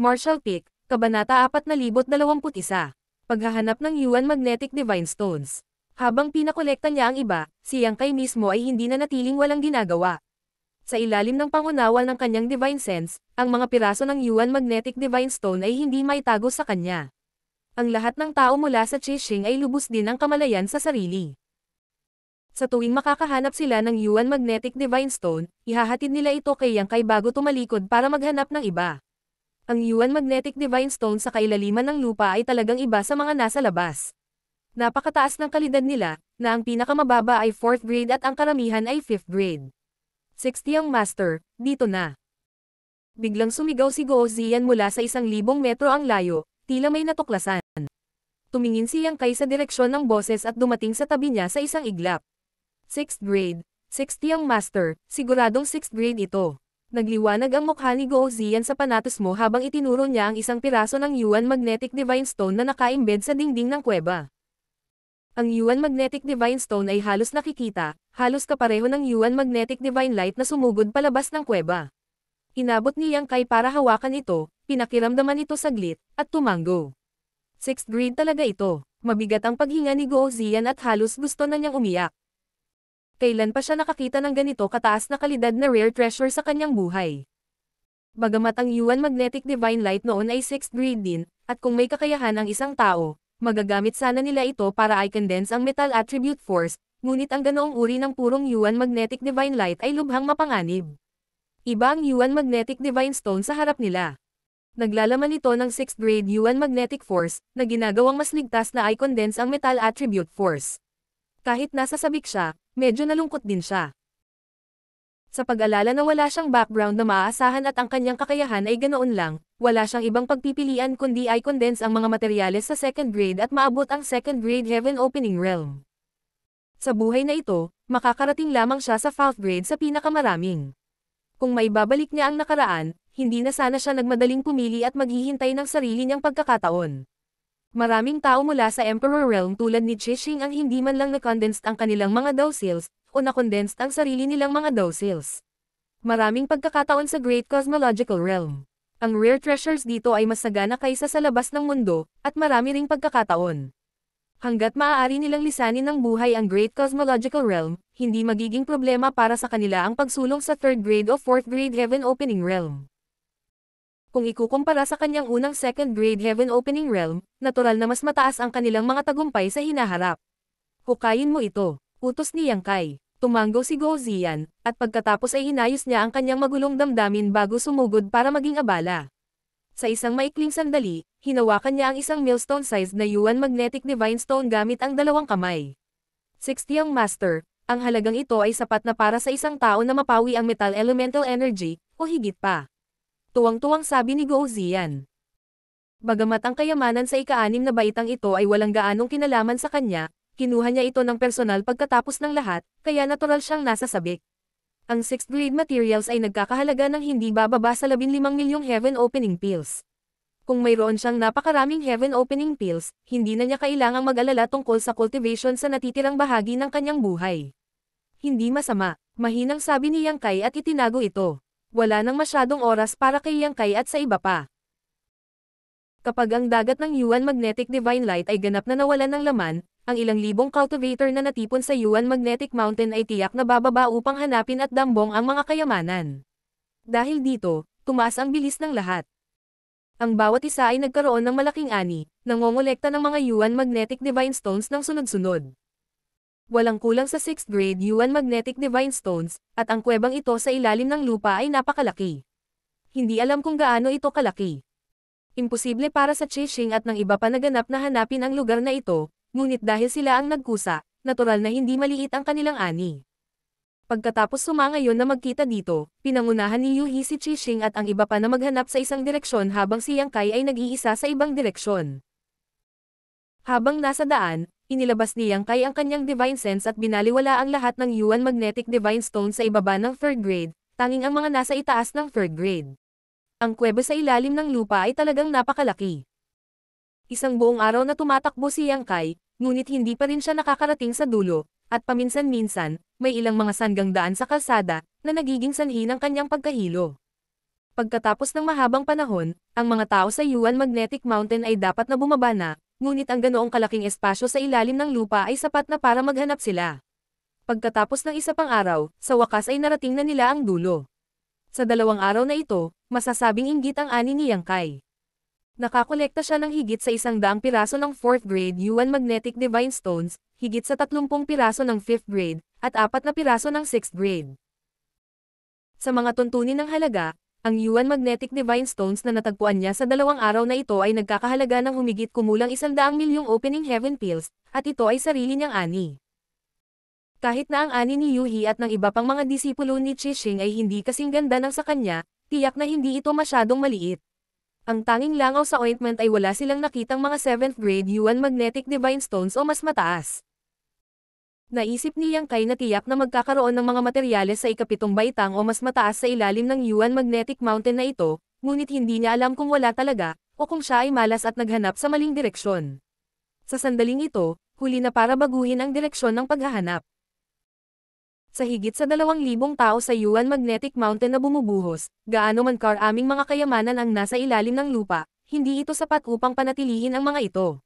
Marshall Peak, Kabanata 4021. Paghahanap ng Yuan Magnetic Divine Stones. Habang pinakolekta niya ang iba, si Yang Kai mismo ay hindi na natiling walang ginagawa. Sa ilalim ng pangunawa ng kanyang Divine Sense, ang mga piraso ng Yuan Magnetic Divine Stone ay hindi maitago sa kanya. Ang lahat ng tao mula sa Qixing ay lubos din ang kamalayan sa sarili. Sa tuwing makakahanap sila ng Yuan Magnetic Divine Stone, ihahatid nila ito kay Yang Kai bago tumalikod para maghanap ng iba. Ang Yuan Magnetic Divine Stone sa kailaliman ng lupa ay talagang iba sa mga nasa labas. Napakataas ng kalidad nila, na ang pinakamababa ay 4th grade at ang karamihan ay 5th grade. 60 ang master, dito na. Biglang sumigaw si Guo Ziyan mula sa 1,000 metro ang layo, tila may natuklasan. Tumingin si Yang Kai sa direksyon ng boses at dumating sa tabi niya sa isang iglap. 6th grade, 60 ang master, siguradong 6th grade ito. Nagliwanag ang mukha ni Guo Ziyan sa panatos mo habang itinuro niya ang isang piraso ng Yuan Magnetic Divine Stone na nakaimbed sa dingding ng kuweba. Ang Yuan Magnetic Divine Stone ay halos nakikita, halos kapareho ng Yuan Magnetic Divine Light na sumugod palabas ng kuweba. Inabot ni Yang Kai para hawakan ito, pinakiramdaman ito saglit, at tumanggo. 6th grade talaga ito. Mabigat ang paghinga ni Guo Ziyan at halos gusto na niyang umiyak. Kailan pa siya nakakita ng ganito kataas na kalidad na rare treasure sa kanyang buhay. Bagamat ang Yuan Magnetic Divine Light noon ay 6th grade din, at kung may kakayahan ang isang tao, magagamit sana nila ito para i-condense ang Metal Attribute Force, ngunit ang ganoong uri ng purong Yuan Magnetic Divine Light ay lubhang mapanganib. Iba ang Yuan Magnetic Divine Stone sa harap nila. Naglalaman ito ng 6th grade Yuan Magnetic Force, na ginagawang mas ligtas na i-condense ang Metal Attribute Force. Kahit nasa sabik siya, medyo nalungkot din siya. Sa pag-alala na wala siyang background na maaasahan at ang kanyang kakayahan ay ganoon lang, wala siyang ibang pagpipilian kundi i-condense ang mga materyales sa 2nd grade at maabot ang 2nd grade Heaven Opening Realm. Sa buhay na ito, makakarating lamang siya sa 4th grade sa pinakamaraming. Kung maibabalik niya ang nakaraan, hindi na sana siya nagmadaling pumili at maghihintay ng sarili niyang pagkakataon. Maraming tao mula sa Emperor Realm tulad ni Qixing ang hindi man lang na-condensed ang kanilang mga dociles, o na-condensed ang sarili nilang mga dociles. Maraming pagkakataon sa Great Cosmological Realm. Ang rare treasures dito ay mas sagana kaysa sa labas ng mundo, at marami ring pagkakataon. Hanggat maaari nilang lisanin ng buhay ang Great Cosmological Realm, hindi magiging problema para sa kanila ang pagsulong sa 3rd grade o 4th grade Heaven Opening Realm. Kung ikukumpara sa kanyang unang 2nd grade Heaven Opening Realm, natural na mas mataas ang kanilang mga tagumpay sa hinaharap. Hukayin mo ito, utos ni Yang Kai. Tumanggo si Guo Ziyan, at pagkatapos ay hinayos niya ang kanyang magulong damdamin bago sumugod para maging abala. Sa isang maikling sandali, hinawakan niya ang isang millstone-sized na Yuan Magnetic Divine Stone gamit ang dalawang kamay. 60 ang master, ang halagang ito ay sapat na para sa isang tao na mapawi ang metal elemental energy, o higit pa. Tuwang-tuwang sabi ni Guo Ziyan. Bagamat ang kayamanan sa ika-6 na baitang ito ay walang gaanong kinalaman sa kanya, kinuha niya ito ng personal pagkatapos ng lahat, kaya natural siyang nasa sabik. Ang 6th grade materials ay nagkakahalaga ng hindi bababa sa 15 milyong Heaven Opening Pills. Kung mayroon siyang napakaraming Heaven Opening Pills, hindi na niya kailangang mag-alala tungkol sa cultivation sa natitirang bahagi ng kanyang buhay. Hindi masama, mahinang sabi ni Yang Kai at itinago ito. Wala nang masyadong oras para kay Yang Kai at sa iba pa. Kapag ang dagat ng Yuan Magnetic Divine Light ay ganap na nawalan ng laman, ang ilang libong cultivator na natipon sa Yuan Magnetic Mountain ay tiyak na bababa upang hanapin at dambong ang mga kayamanan. Dahil dito, tumaas ang bilis ng lahat. Ang bawat isa ay nagkaroon ng malaking ani, nangongolekta ng mga Yuan Magnetic Divine Stones ng sunod-sunod. Walang kulang sa 6th grade Yuan Magnetic Divine Stones, at ang kuwebang ito sa ilalim ng lupa ay napakalaki. Hindi alam kung gaano ito kalaki. Imposible para sa Qixing at ng iba pa naganap na hanapin ang lugar na ito, ngunit dahil sila ang nagkusa, natural na hindi maliit ang kanilang ani. Pagkatapos sumangayon na magkita dito, pinangunahan ni Yu He si Qixing at ang iba pa na maghanap sa isang direksyon habang si Yang Kai ay nag-iisa sa ibang direksyon. Habang nasa daan, inilabas ni Yang Kai ang kanyang Divine Sense at binaliwala ang lahat ng Yuan Magnetic Divine Stone sa ibaba ng 3rd grade, tanging ang mga nasa itaas ng 3rd grade. Ang kuweba sa ilalim ng lupa ay talagang napakalaki. Isang buong araw na tumatakbo si Yang Kai, ngunit hindi pa rin siya nakakarating sa dulo, at paminsan-minsan, may ilang mga sanggang daan sa kalsada, na nagiging sanhi ng kanyang pagkahilo. Pagkatapos ng mahabang panahon, ang mga tao sa Yuan Magnetic Mountain ay dapat na bumaba na, ngunit ang ganoong kalaking espasyo sa ilalim ng lupa ay sapat na para maghanap sila. Pagkatapos ng isa pang araw, sa wakas ay narating na nila ang dulo. Sa 2 araw na ito, masasabing inggit ang ani ni Yang Kai. Nakakolekta siya ng higit sa 100 piraso ng 4th grade Yuan Magnetic Divine Stones, higit sa 30 piraso ng 5th grade, at 4 na piraso ng 6th grade. Sa mga tuntunin ng halaga, ang Yuan Magnetic Divine Stones na natagpuan niya sa 2 araw na ito ay nagkakahalaga ng humigit kumulang 100 milyong opening heaven pills, at ito ay sarili niyang ani. Kahit na ang ani ni Yuhi at ng iba pang mga disipulo ni Qixing ay hindi kasing ganda ng sa kanya, tiyak na hindi ito masyadong maliit. Ang tanging langaw sa ointment ay wala silang nakitang mga 7th grade Yuan Magnetic Divine Stones o mas mataas. Naisip ni Yang Kai na tiyak na magkakaroon ng mga materyales sa ikapitong baitang o mas mataas sa ilalim ng Yuan Magnetic Mountain na ito, ngunit hindi niya alam kung wala talaga, o kung siya ay malas at naghanap sa maling direksyon. Sa sandaling ito, huli na para baguhin ang direksyon ng paghahanap. Sa higit sa 2,000 tao sa Yuan Magnetic Mountain na bumubuhos, gaano man karaming mga kayamanan ang nasa ilalim ng lupa, hindi ito sapat upang panatilihin ang mga ito.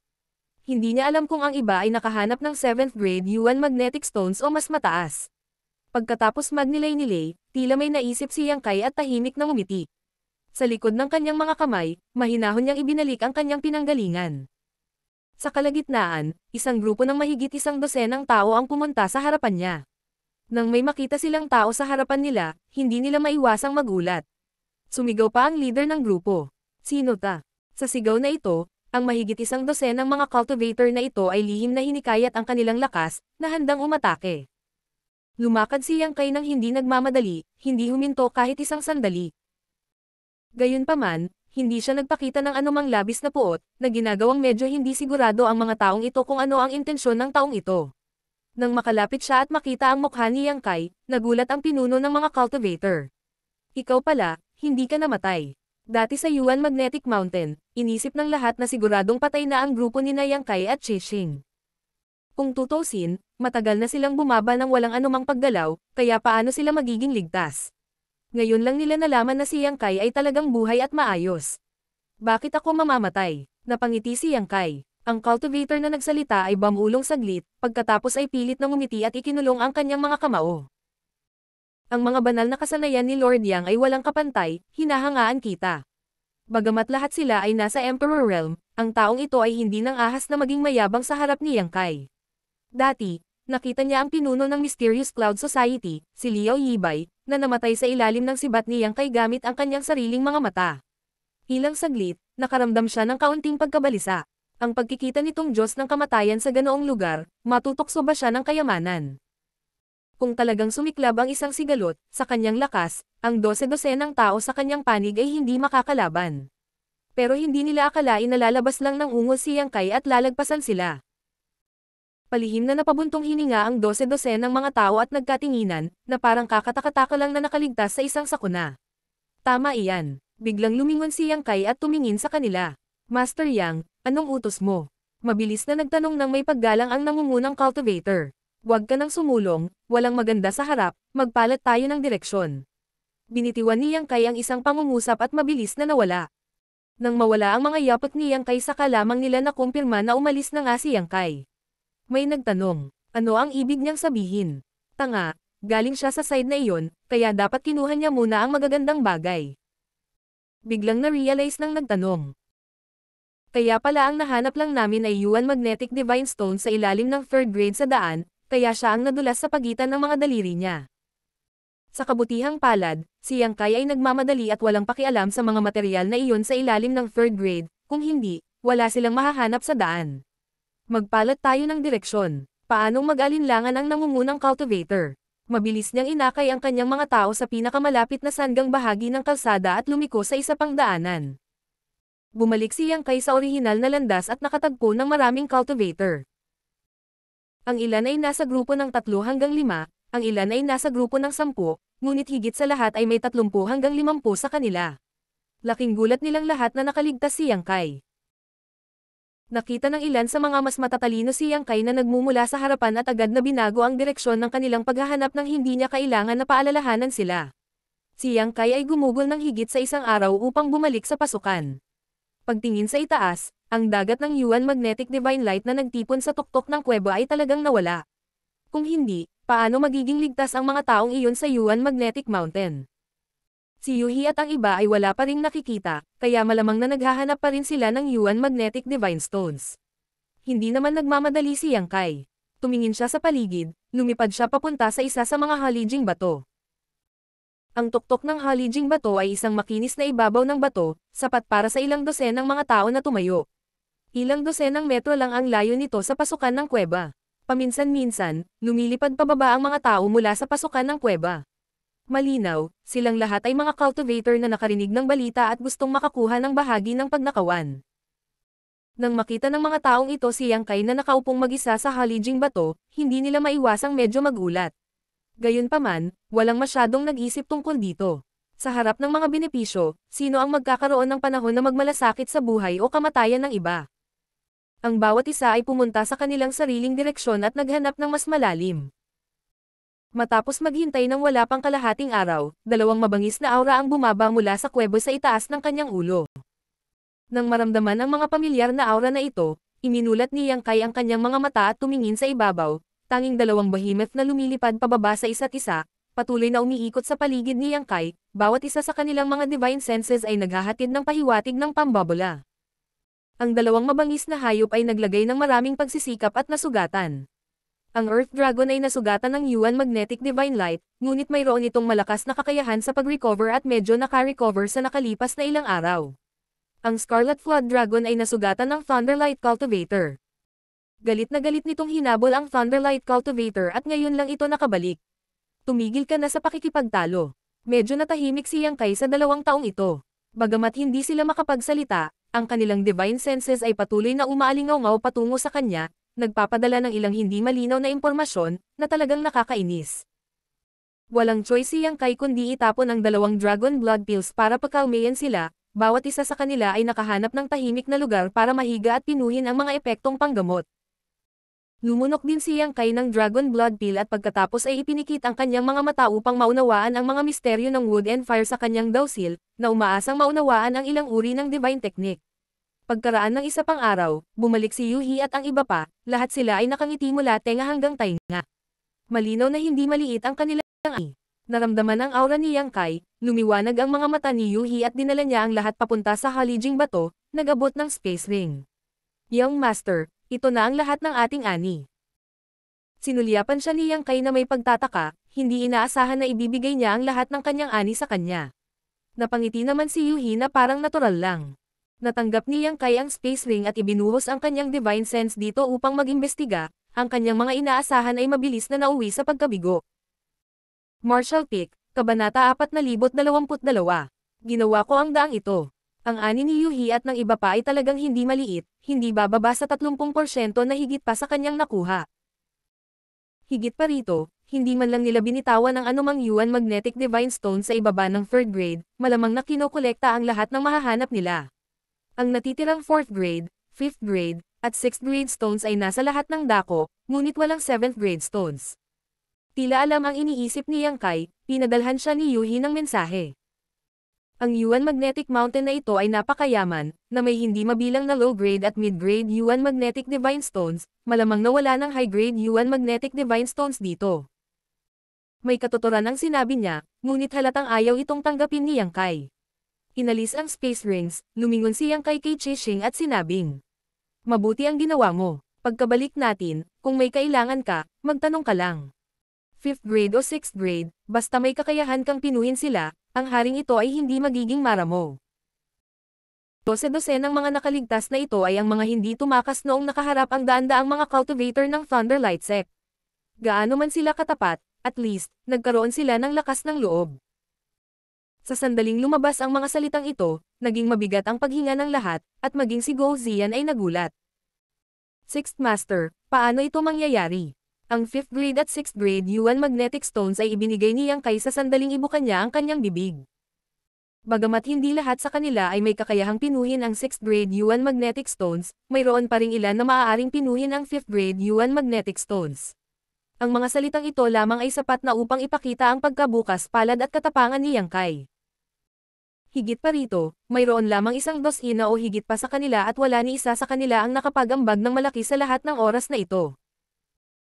Hindi niya alam kung ang iba ay nakahanap ng 7th grade Yuan Magnetic Stones o mas mataas. Pagkatapos magnilay-nilay, tila may naisip si Yang Kai at tahimik na ngumiti. Sa likod ng kanyang mga kamay, mahinahon niyang ibinalik ang kanyang pinanggalingan. Sa kalagitnaan, isang grupo ng mahigit 100 tao ang pumunta sa harapan niya. Nang may makita silang tao sa harapan nila, hindi nila maiwasang magulat. Sumigaw pa ang leader ng grupo. Sino ta? Sa sigaw na ito, ang mahigit 100 ng mga cultivator na ito ay lihim na hinikayat ang kanilang lakas, na handang umatake. Lumakad si Yang Kai nang hindi nagmamadali, hindi huminto kahit isang sandali. Gayunpaman, hindi siya nagpakita ng anumang labis na puot, na ginagawang medyo hindi sigurado ang mga taong ito kung ano ang intensyon ng taong ito. Nang makalapit siya at makita ang mukha ni Yang Kai, nagulat ang pinuno ng mga cultivator. Ikaw pala, hindi ka namatay. Dati sa Yuan Magnetic Mountain, inisip ng lahat na siguradong patay na ang grupo ni Yang Kai at Qixing. Kung tutusin, matagal na silang bumaba ng walang anumang paggalaw, kaya paano sila magiging ligtas? Ngayon lang nila nalaman na si Yang Kai ay talagang buhay at maayos. Bakit ako mamamatay? Napangiti si Yang Kai. Ang cultivator na nagsalita ay bumulong saglit, pagkatapos ay pilit na ngumiti at ikinulong ang kanyang mga kamao. Ang mga banal na kasanayan ni Lord Yang ay walang kapantay, hinahangaan kita. Bagamat lahat sila ay nasa Emperor Realm, ang taong ito ay hindi nang ahas na maging mayabang sa harap ni Yang Kai. Dati, nakita niya ang pinuno ng Mysterious Cloud Society, si Liao Yibay, na namatay sa ilalim ng sibat ni Yang Kai gamit ang kanyang sariling mga mata. Ilang saglit, nakaramdam siya ng kaunting pagkabalisa. Ang pagkikita nitong Diyos ng kamatayan sa ganoong lugar, matutokso ba siya ng kayamanan? Kung talagang sumiklab ang isang sigalot, sa kanyang lakas, ang 12 ng tao sa kanyang panig ay hindi makakalaban. Pero hindi nila akalain na lalabas lang ng ungol si Yang Kai at lalagpasan sila. Palihim na napabuntong hininga ang 12 ng mga tao at nagkatinginan, na parang kakatakataka lang na nakaligtas sa isang sakuna. Tama iyan. Biglang lumingon si Yang Kai at tumingin sa kanila. Master Yang, anong utos mo? Mabilis na nagtanong ng may paggalang ang nangungunang cultivator. Huwag ka nang sumulong, walang maganda sa harap, magpalat tayo ng direksyon. Binitiwan ni Yang Kai ang isang pangungusap at mabilis na nawala. Nang mawala ang mga yapot ni Yang Kai saka lamang nila nakumpirma na umalis na nga si Yang Kai. May nagtanong, ano ang ibig niyang sabihin? Tanga, galing siya sa side na iyon, kaya dapat kinuha niya muna ang magagandang bagay. Biglang na-realize ng nagtanong. Kaya pala ang nahanap lang namin ay Yuan Magnetic Divine Stone sa ilalim ng 3rd grade sa daan, kaya siya ang nadulas sa pagitan ng mga daliri niya. Sa kabutihang palad, si Yang Kai ay nagmamadali at walang pakialam sa mga material na iyon sa ilalim ng 3rd grade, kung hindi, wala silang mahahanap sa daan. Magpalat tayo ng direksyon. Paanong mag-alinlangan ang nangungunang cultivator? Mabilis niyang inakay ang kanyang mga tao sa pinakamalapit na sanggang bahagi ng kalsada at lumiko sa isa pang daanan. Bumalik si Yang Kai sa orihinal na landas at nakatagpo ng maraming cultivator. Ang ilan ay nasa grupo ng 3 hanggang 5, ang ilan ay nasa grupo ng 10, ngunit higit sa lahat ay may 30 hanggang 50 sa kanila. Laking gulat nilang lahat na nakaligtas si Yang Kai. Nakita ng ilan sa mga mas matatalino si Yang Kai na nagmumula sa harapan at agad na binago ang direksyon ng kanilang paghahanap nang hindi niya kailangan na paalalahanan sila. Si Yang Kai ay gumugol ng higit sa isang araw upang bumalik sa pasukan. Pagtingin sa itaas, ang dagat ng Yuan Magnetic Divine Light na nagtipon sa tuktok ng kuweba ay talagang nawala. Kung hindi, paano magiging ligtas ang mga taong iyon sa Yuan Magnetic Mountain? Si Yuhi at ang iba ay wala pa ring nakikita, kaya malamang na naghahanap pa rin sila ng Yuan Magnetic Divine Stones. Hindi naman nagmamadali si Yang Kai. Tumingin siya sa paligid, lumipad siya papunta sa isa sa mga halijing bato. Ang tuktok ng halijing bato ay isang makinis na ibabaw ng bato, sapat para sa ilang dosenang mga tao na tumayo. Ilang dosenang metro lang ang layo nito sa pasukan ng kuweba. Paminsan-minsan, lumilipad pababa ang mga tao mula sa pasukan ng kuweba. Malinaw, silang lahat ay mga cultivator na nakarinig ng balita at gustong makakuha ng bahagi ng pagnakawan. Nang makita ng mga taong ito si Yang Kai na nakaupong mag-isa sa halijing bato, hindi nila maiwasang medyo magulat. Gayunpaman, walang masyadong nag-isip tungkol dito. Sa harap ng mga benepisyo, sino ang magkakaroon ng panahon na magmalasakit sa buhay o kamatayan ng iba? Ang bawat isa ay pumunta sa kanilang sariling direksyon at naghanap ng mas malalim. Matapos maghintay ng wala pang kalahating araw, dalawang mabangis na aura ang bumaba mula sa kuwebo sa itaas ng kanyang ulo. Nang maramdaman ang mga pamilyar na aura na ito, iminulat ni Yang Kai ang kanyang mga mata at tumingin sa ibabaw, tanging dalawang behemoth na lumilipad pababa sa isa't isa, patuloy na umiikot sa paligid ni Yang Kai, bawat isa sa kanilang mga divine senses ay naghahatid ng pahiwatig ng pambabola. Ang dalawang mabangis na hayop ay naglagay ng maraming pagsisikap at nasugatan. Ang Earth Dragon ay nasugatan ng Yuan Magnetic Divine Light, ngunit mayroon itong malakas na kakayahan sa pag-recover at medyo naka-recover sa nakalipas na ilang araw. Ang Scarlet Flood Dragon ay nasugatan ng Thunderlight Cultivator. Galit na galit nitong hinabol ang Thunderlight Cultivator at ngayon lang ito nakabalik. Tumigil ka na sa pakikipagtalo. Medyo natahimik si Yang Kai sa 2 taong ito. Bagamat hindi sila makapagsalita, ang kanilang divine senses ay patuloy na umaalingaw-ngaw patungo sa kanya, nagpapadala ng ilang hindi malinaw na impormasyon, na talagang nakakainis. Walang choice si Yang Kai kundi itapon ang 2 Dragon Blood Pills para pakalmayan sila, bawat isa sa kanila ay nakahanap ng tahimik na lugar para mahiga at pinuhin ang mga epektong panggamot. Lumunok din si Yang Kai ng Dragon Blood Pill at pagkatapos ay ipinikit ang kanyang mga mata upang maunawaan ang mga misteryo ng Wood and Fire sa kanyang dawsil, na umaasang maunawaan ang ilang uri ng divine technique. Pagkaraan ng isa pang araw, bumalik si Yuhi at ang iba pa, lahat sila ay nakangiti mula tenga hanggang tainga. Malinaw na hindi maliit ang kanilang ay. Naramdaman ang aura ni Yang Kai, lumiwanag ang mga mata ni Yuhi at dinala niya ang lahat papunta sa halijing bato, nag-abot ng space ring. Young Master, ito na ang lahat ng ating ani. Sinulyapan siya ni Yang Kai na may pagtataka, hindi inaasahan na ibibigay niya ang lahat ng kanyang ani sa kanya. Napangiti naman si Yuhi na parang natural lang. Natanggap ni Yang Kai ang space ring at ibinuhos ang kanyang divine sense dito upang mag-imbestiga, ang kanyang mga inaasahan ay mabilis na nauwi sa pagkabigo. Marshall Peak, Kabanata 4022. Ginawa ko ang daang ito. Ang ani ni Yuhi at ng iba pa ay talagang hindi maliit, hindi bababa sa 30% na higit pa sa kanyang nakuha. Higit pa rito, hindi man lang nila binitawan ang anumang Yuan Magnetic Divine Stone sa ibaba ng 3rd grade, malamang na kinokolekta ang lahat ng mahahanap nila. Ang natitirang 4th grade, 5th grade, at 6th grade stones ay nasa lahat ng dako, ngunit walang 7th grade stones. Tila alam ang iniisip ni Yang Kai, pinadalhan siya ni Yuhi ng mensahe. Ang Yuan Magnetic Mountain na ito ay napakayaman, na may hindi mabilang na low-grade at mid-grade Yuan Magnetic Divine Stones, malamang na wala ng high-grade Yuan Magnetic Divine Stones dito. May katuturan ang sinabi niya, ngunit halatang ayaw itong tanggapin ni Yang Kai. Inalis ang space rings, lumingon si Yang Kai kay Chishing at sinabing, "Mabuti ang ginawa mo. Pagkabalik natin, kung may kailangan ka, magtanong ka lang. 5th grade o 6th grade, basta may kakayahan kang pinuhin sila, ang haring ito ay hindi magiging maramo." 12 ng mga nakaligtas na ito ay ang mga hindi tumakas noong nakaharap ang daan-daang mga cultivator ng Thunderlight Sect. Gaano man sila katapat, at least, nagkaroon sila ng lakas ng loob. Sa sandaling lumabas ang mga salitang ito, naging mabigat ang paghinga ng lahat, at maging si Go Zian ay nagulat. 6th Master, paano ito mangyayari? Ang 5th grade at 6th grade Yuan Magnetic Stones ay ibinigay ni Yang Kai sa sandaling ibukan niya ang kanyang bibig. Bagamat hindi lahat sa kanila ay may kakayahang pinuhin ang 6th grade Yuan Magnetic Stones, mayroon pa ring ilan na maaaring pinuhin ang 5th grade Yuan Magnetic Stones. Ang mga salitang ito lamang ay sapat na upang ipakita ang pagkabukas palad at katapangan ni Yang Kai. Higit pa rito, mayroon lamang isang dosina o higit pa sa kanila at wala ni isa sa kanila ang nakapag-ambag ng malaki sa lahat ng oras na ito.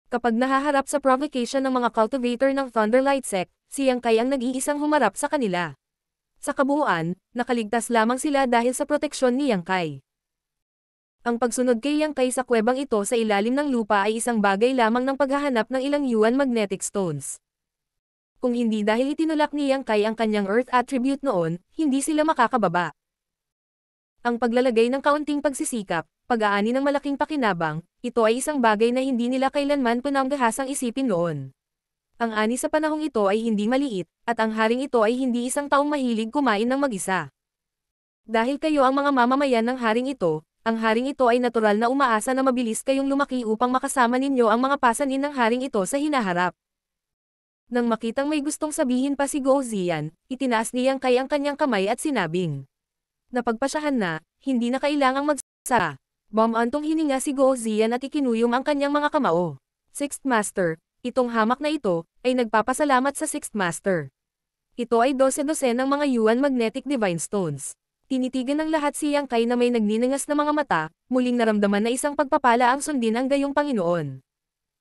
Kapag nahaharap sa provocation ng mga cultivator ng Thunderlight Sect, si Yang Kai ang nag-iisang humarap sa kanila. Sa kabuuan, nakaligtas lamang sila dahil sa proteksyon ni Yang Kai. Ang pagsunod kay Yang Kai sa kuwebang ito sa ilalim ng lupa ay isang bagay lamang ng paghahanap ng ilang Yuan Magnetic Stones. Kung hindi dahil itinulak ni Yang Kai ang kanyang Earth attribute noon, hindi sila makakababa. Ang paglalagay ng kaunting pagsisikap, pag-aani ng malaking pakinabang, ito ay isang bagay na hindi nila kailanman pinanggahasang isipin noon. Ang ani sa panahong ito ay hindi maliit, at ang haring ito ay hindi isang taong mahilig kumain ng mag-isa. Dahil kayo ang mga mamamayan ng haring ito, ang haring ito ay natural na umaasa na mabilis kayong lumaki upang makasama ninyo ang mga pasanin ng haring ito sa hinaharap. Nang makitang may gustong sabihin pa si Guo Ziyan, itinaas ni Yang Kai ang kanyang kamay at sinabing, napagpasyahan na, hindi na kailangang magsara. Bumantong hininga si Guo Ziyan at ikinuyom ang kanyang mga kamao. Sixth Master, itong hamak na ito, ay nagpapasalamat sa Sixth Master. Ito ay 12 ng mga Yuan Magnetic Divine Stones. Tinitigan ng lahat si Yang Kai na may nagniningas na mga mata, muling naramdaman na isang pagpapala ang sundin ang gayong Panginoon.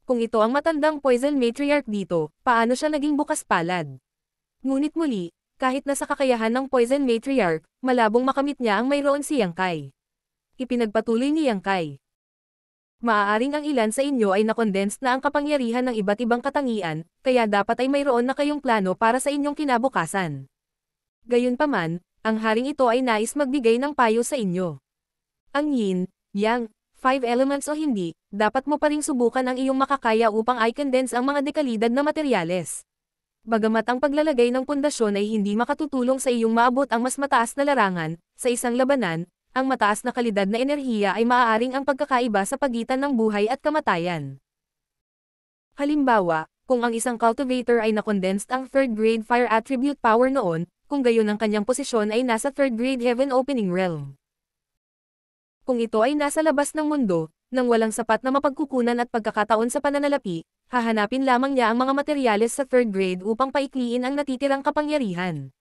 Kung ito ang matandang Poison Matriarch dito, paano siya naging bukas palad? Ngunit muli, kahit nasa kakayahan ng Poison Matriarch, malabong makamit niya ang mayroon si Yang Kai. Ipinagpatuloy ni Yang Kai. Maaaring ang ilan sa inyo ay nakondensed na ang kapangyarihan ng iba't ibang katangian, kaya dapat ay mayroon na kayong plano para sa inyong kinabukasan. Gayunpaman, ang haring ito ay nais magbigay ng payo sa inyo. Ang Yin, Yang, 5 elements o hindi, dapat mo pa ring subukan ang iyong makakaya upang i-condense ang mga dekalidad na materyales. Bagamat ang paglalagay ng pundasyon ay hindi makatutulong sa iyong maabot ang mas mataas na larangan, sa isang labanan, ang mataas na kalidad na enerhiya ay maaaring ang pagkakaiba sa pagitan ng buhay at kamatayan. Halimbawa, kung ang isang cultivator ay nakondensed ang 3rd grade fire attribute power noon, kung gayon ang kanyang posisyon ay nasa 3rd grade heaven opening realm. Kung ito ay nasa labas ng mundo, nang walang sapat na mapagkukunan at pagkakataon sa pananalapi, hahanapin lamang niya ang mga materyales sa 3rd grade upang paikliin ang natitirang kapangyarihan.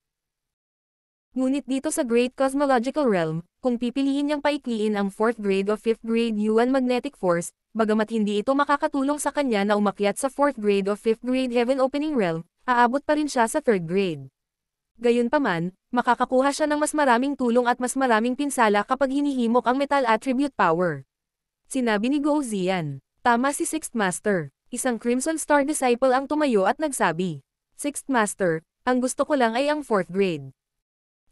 Ngunit dito sa Great Cosmological Realm, kung pipiliin niyang paikliin ang 4th grade o 5th grade Yuan Magnetic Force, bagamat hindi ito makakatulong sa kanya na umakyat sa 4th grade o 5th grade Heaven Opening Realm, aabot pa rin siya sa 3rd grade. Gayunpaman, makakakuha siya ng mas maraming tulong at mas maraming pinsala kapag hinihimok ang Metal Attribute Power. Sinabi ni Guo Ziyan. Tama si Sixth Master. Isang Crimson Star Disciple ang tumayo at nagsabi. Sixth Master, ang gusto ko lang ay ang 4th grade.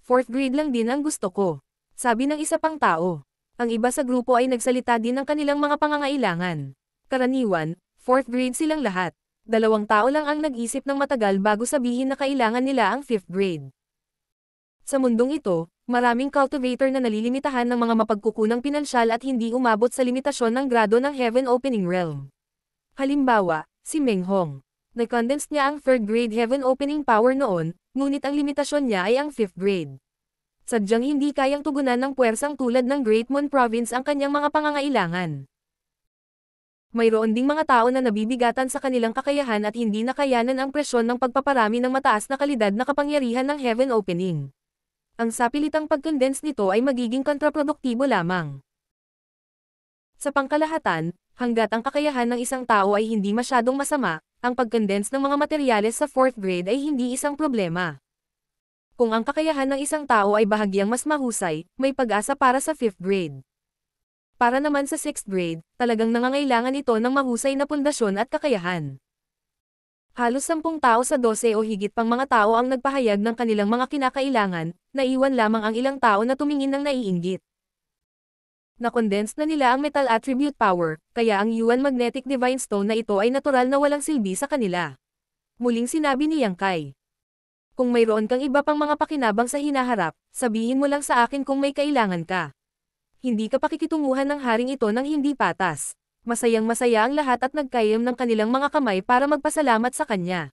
4th grade lang din ang gusto ko. Sabi ng isa pang tao. Ang iba sa grupo ay nagsalita din ng kanilang mga pangangailangan. Karaniwan, 4th grade silang lahat. 2 tao lang ang nag-isip ng matagal bago sabihin na kailangan nila ang 5th grade. Sa mundong ito, maraming cultivator na nalilimitahan ng mga mapagkukunang pinansyal at hindi umabot sa limitasyon ng grado ng Heaven Opening Realm. Halimbawa, si Meng Hong. Nag-condense niya ang 3rd grade Heaven Opening Power noon, ngunit ang limitasyon niya ay ang 5th grade. Sadyang hindi kayang tugunan ng puwersang tulad ng Great Moon Province ang kanyang mga pangangailangan. Mayroon ding mga tao na nabibigatan sa kanilang kakayahan at hindi nakayanan ang presyon ng pagpaparami ng mataas na kalidad na kapangyarihan ng Heaven Opening. Ang sapilitang pag-condense nito ay magiging kontraproduktibo lamang. Sa pangkalahatan, hanggat ang kakayahan ng isang tao ay hindi masyadong masama, ang pag-condense ng mga materyales sa 4th grade ay hindi isang problema. Kung ang kakayahan ng isang tao ay bahagyang mas mahusay, may pag-asa para sa 5th grade. Para naman sa 6th grade, talagang nangangailangan ito ng mahusay na pundasyon at kakayahan. Halos 10 tao sa 12 o higit pang mga tao ang nagpahayag ng kanilang mga kinakailangan, naiwan lamang ang ilang tao na tumingin ng naiinggit. Na-condense na nila ang Metal Attribute Power, kaya ang Yuan Magnetic Divine Stone na ito ay natural na walang silbi sa kanila. Muling sinabi ni Yang Kai. Kung mayroon kang iba pang mga pakinabang sa hinaharap, sabihin mo lang sa akin kung may kailangan ka. Hindi ka pakikitunguhan ng haring ito ng hindi patas. Masayang-masaya ang lahat at nagkayam ng kanilang mga kamay para magpasalamat sa kanya.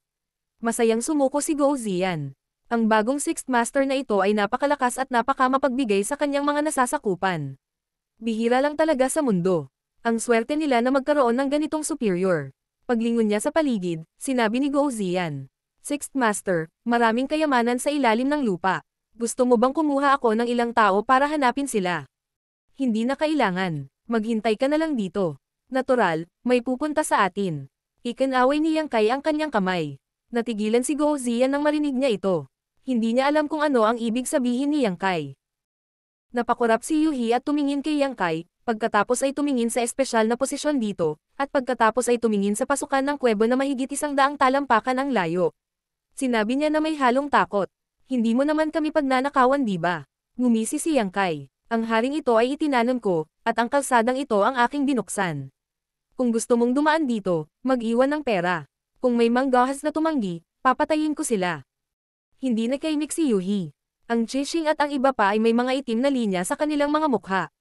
Masayang sumuko si Guo Ziyan. Ang bagong 6th Master na ito ay napakalakas at napakamapagbigay sa kanyang mga nasasakupan. Bihira lang talaga sa mundo. Ang swerte nila na magkaroon ng ganitong superior. Paglingon niya sa paligid, sinabi ni Guo Ziyan. Sixth Master, maraming kayamanan sa ilalim ng lupa. Gusto mo bang kumuha ako ng ilang tao para hanapin sila? Hindi na kailangan. Maghintay ka na lang dito. Natural, may pupunta sa atin. Ikinaway ni Yang Kai ang kanyang kamay. Natigilan si Guo Ziyan nang marinig niya ito. Hindi niya alam kung ano ang ibig sabihin ni Yang Kai. Napakurap si Yuhi at tumingin kay Yang Kai, pagkatapos ay tumingin sa espesyal na posisyon dito, at pagkatapos ay tumingin sa pasukan ng kuwebo na mahigit 100 talampakan ang layo. Sinabi niya na may halong takot. Hindi mo naman kami pagnanakawan, di ba? Ngumisi si Yang Kai. Ang haring ito ay itinanon ko, at ang kalsadang ito ang aking binuksan. Kung gusto mong dumaan dito, mag-iwan ng pera. Kung may manggahas na tumanggi, papatayin ko sila. Hindi nakaimik si Yuhi. Ang Chishing at ang iba pa ay may mga itim na linya sa kanilang mga mukha.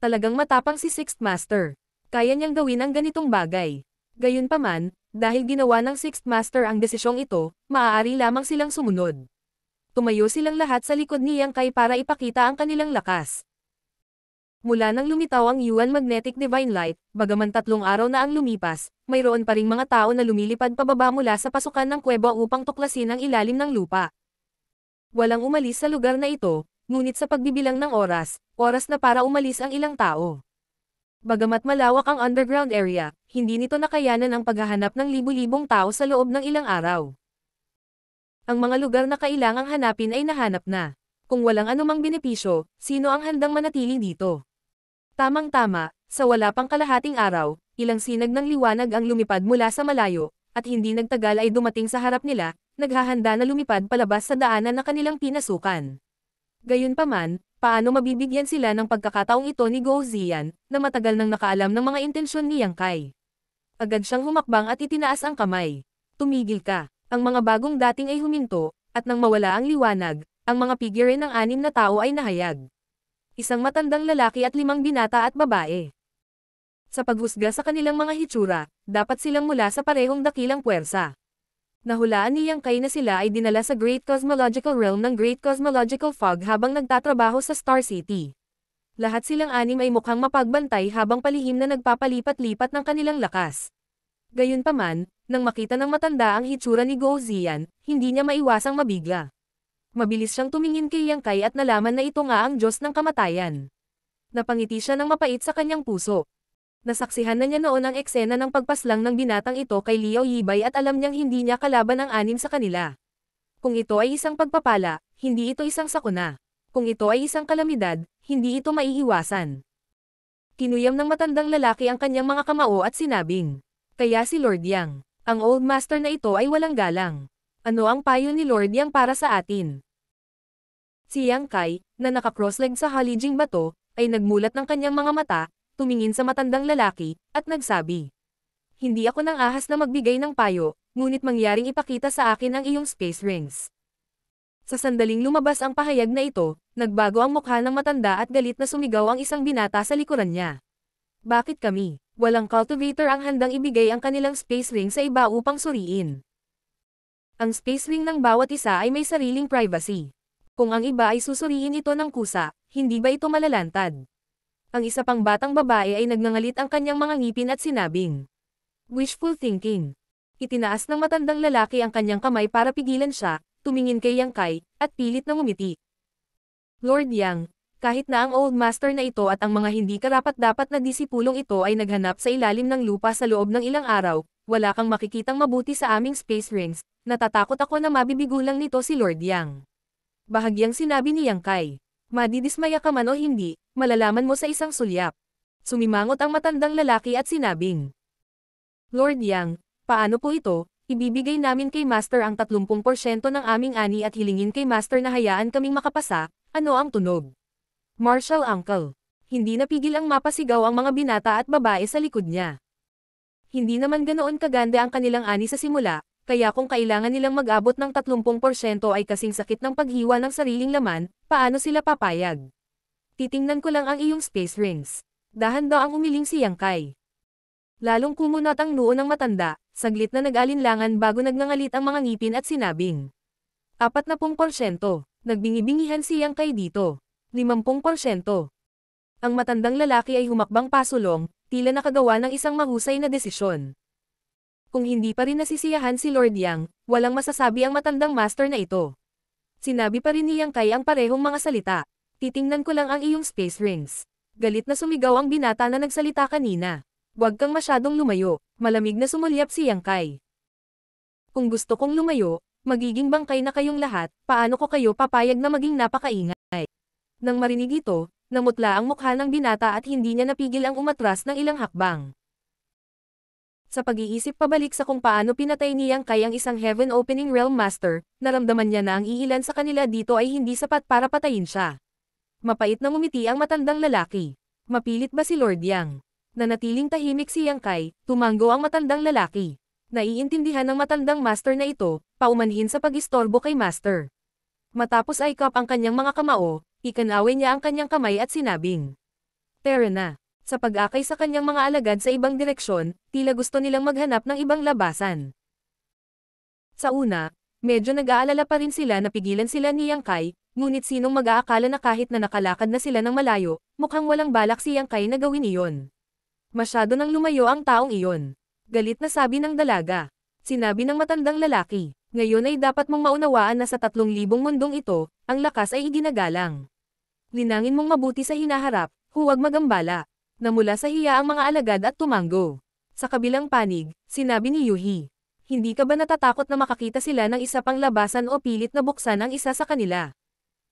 Talagang matapang si Sixth Master. Kaya niyang gawin ang ganitong bagay. Gayunpaman, dahil ginawa ng Sixth Master ang desisyong ito, maaari lamang silang sumunod. Tumayo silang lahat sa likod ni Yang Kai para ipakita ang kanilang lakas. Mula nang lumitaw ang Yuan Magnetic Divine Light, bagaman 3 araw na ang lumipas, mayroon pa ring mga tao na lumilipad pababa mula sa pasukan ng kuweba upang tuklasin ang ilalim ng lupa. Walang umalis sa lugar na ito, ngunit sa pagbibilang ng oras na para umalis ang ilang tao. Bagamat malawak ang underground area, hindi nito nakayanan ang paghahanap ng libu-libong tao sa loob ng ilang araw. Ang mga lugar na kailangang hanapin ay nahanap na. Kung walang anumang benepisyo, sino ang handang manatili dito? Tamang-tama, sa wala pang kalahating araw, ilang sinag ng liwanag ang lumipad mula sa malayo, at hindi nagtagal ay dumating sa harap nila, naghahanda na lumipad palabas sa daanan na kanilang pinasukan. Gayunpaman, paano mabibigyan sila ng pagkakataong ito ni Guo Ziyan, na matagal nang nakaalam ng mga intensyon ni Yang Kai? Agad siyang humakbang at itinaas ang kamay. Tumigil ka. Ang mga bagong dating ay huminto, at nang mawala ang liwanag, ang mga figure ng 6 na tao ay nahayag. Isang matandang lalaki at 5 binata at babae. Sa paghusga sa kanilang mga hitsura, dapat silang mula sa parehong dakilang puwersa. Nahulaan ni Yang Kai na sila ay dinala sa Great Cosmological Realm ng Great Cosmological Fog habang nagtatrabaho sa Star City. Lahat silang 6 ay mukhang mapagbantay habang palihim na nagpapalipat-lipat ng kanilang lakas. Gayunpaman, nang makita ng matanda ang hitsura ni Guo Ziyan, hindi niya maiwasang mabigla. Mabilis siyang tumingin kay Yang Kai at nalaman na ito nga ang Diyos ng kamatayan. Napangiti siya ng mapait sa kanyang puso. Nasaksihan na niya noon ang eksena ng pagpaslang ng binatang ito kay Liao Yibay at alam niyang hindi niya kalaban ang 6 sa kanila. Kung ito ay isang pagpapala, hindi ito isang sakuna. Kung ito ay isang kalamidad, hindi ito maiiwasan. Kinuyam ng matandang lalaki ang kanyang mga kamao at sinabing, "Kaya si Lord Yang, ang Old Master na ito ay walang galang. Ano ang payo ni Lord Yang para sa atin?" Si Yang Kai, na naka-crossleg sa halijing bato, ay nagmulat ng kanyang mga mata, tumingin sa matandang lalaki, at nagsabi, "Hindi ako nang ahas na magbigay ng payo, ngunit mangyaring ipakita sa akin ang iyong space rings." Sa sandaling lumabas ang pahayag na ito, nagbago ang mukha ng matanda at galit na sumigaw ang isang binata sa likuran niya. "Bakit kami? Walang cultivator ang handang ibigay ang kanilang space ring sa iba upang suriin. Ang space ring ng bawat isa ay may sariling privacy. Kung ang iba ay susuriin ito ng kusa, hindi ba ito malalantad?" Ang isa pang batang babae ay nagngangalit ang kanyang mga ngipin at sinabing, "Wishful thinking." Itinaas ng matandang lalaki ang kanyang kamay para pigilan siya, tumingin kay Yang Kai, at pilit na ngumiti. "Lord Yang, kahit na ang Old Master na ito at ang mga hindi karapat-dapat na disipulong ito ay naghanap sa ilalim ng lupa sa loob ng ilang araw, wala kang makikitang mabuti sa aming space rings, natatakot ako na mabibigulang nito si Lord Yang." Bahagyang sinabi ni Yang Kai, "Madidismaya ka man o hindi, malalaman mo sa isang sulyap." Sumimangot ang matandang lalaki at sinabing, "Lord Yang, paano po ito? Ibibigay namin kay Master ang 30% ng aming ani at hilingin kay Master na hayaan kaming makapasa, ano ang tunog?" Marshal Uncle. Hindi napigil ang mapasigaw ang mga binata at babae sa likod niya. Hindi naman ganoon kaganda ang kanilang ani sa simula, kaya kung kailangan nilang mag-abot ng 30% ay kasing sakit ng paghiwa ng sariling laman, paano sila papayag? "Titingnan ko lang ang iyong space rings." Dahan-daang umiling si Yang Kai. Lalong kumunat ang noo ng matanda, saglit na nag-alinlangan bago nagngangalit ang mga ngipin at sinabing, 40%. Nagbingi-bingihan si Yang Kai dito. 50%. Ang matandang lalaki ay humakbang pasulong, tila nakagawa ng isang mahusay na desisyon. Kung hindi pa rin nasisiyahan si Lord Yang, walang masasabi ang matandang master na ito. Sinabi pa rin ni Yang Kai ang parehong mga salita. Titingnan ko lang ang iyong space rings. Galit na sumigaw ang binata na nagsalita kanina. Huwag kang masyadong lumayo, malamig na sumulyap si Yang Kai. Kung gusto kong lumayo, magiging bangkay na kayong lahat, paano ko kayo papayag na maging napakaingay? Nang marinig ito, namutla ang mukha ng binata at hindi niya napigil ang umatras ng ilang hakbang. Sa pag-iisip pabalik sa kung paano pinatay ni Yang Kai ang isang Heaven Opening Realm Master, naramdaman niya na ang iilan sa kanila dito ay hindi sapat para patayin siya. Mapait na ngumiti ang matandang lalaki. Mapilit ba si Lord Yang? Nanatiling tahimik si Yang Kai, tumanggo ang matandang lalaki. Naiintindihan ng matandang master na ito, paumanhin sa pag-istorbo kay master. Matapos ay cup ang kanyang mga kamao, ikanaway niya ang kanyang kamay at sinabing, "Tara na." Sa pag-akay sa kanyang mga alagad sa ibang direksyon, tila gusto nilang maghanap ng ibang labasan. Sa una, medyo nag-aalala pa rin sila na pigilan sila ni Yang Kai, ngunit sinong mag-aakala na kahit na nakalakad na sila ng malayo, mukhang walang balak si Yang Kai na gawin iyon. Masyado nang lumayo ang taong iyon. Galit na sabi ng dalaga. Sinabi ng matandang lalaki, ngayon ay dapat mong maunawaan na sa 3,000 mundong ito, ang lakas ay iginagalang. Linangin mong mabuti sa hinaharap, huwag magambala. Namula sa hiya ang mga alagad at tumanggo. Sa kabilang panig, sinabi ni Yuhi, hindi ka ba natatakot na makakita sila ng isa pang labasan o pilit na buksan ang isa sa kanila?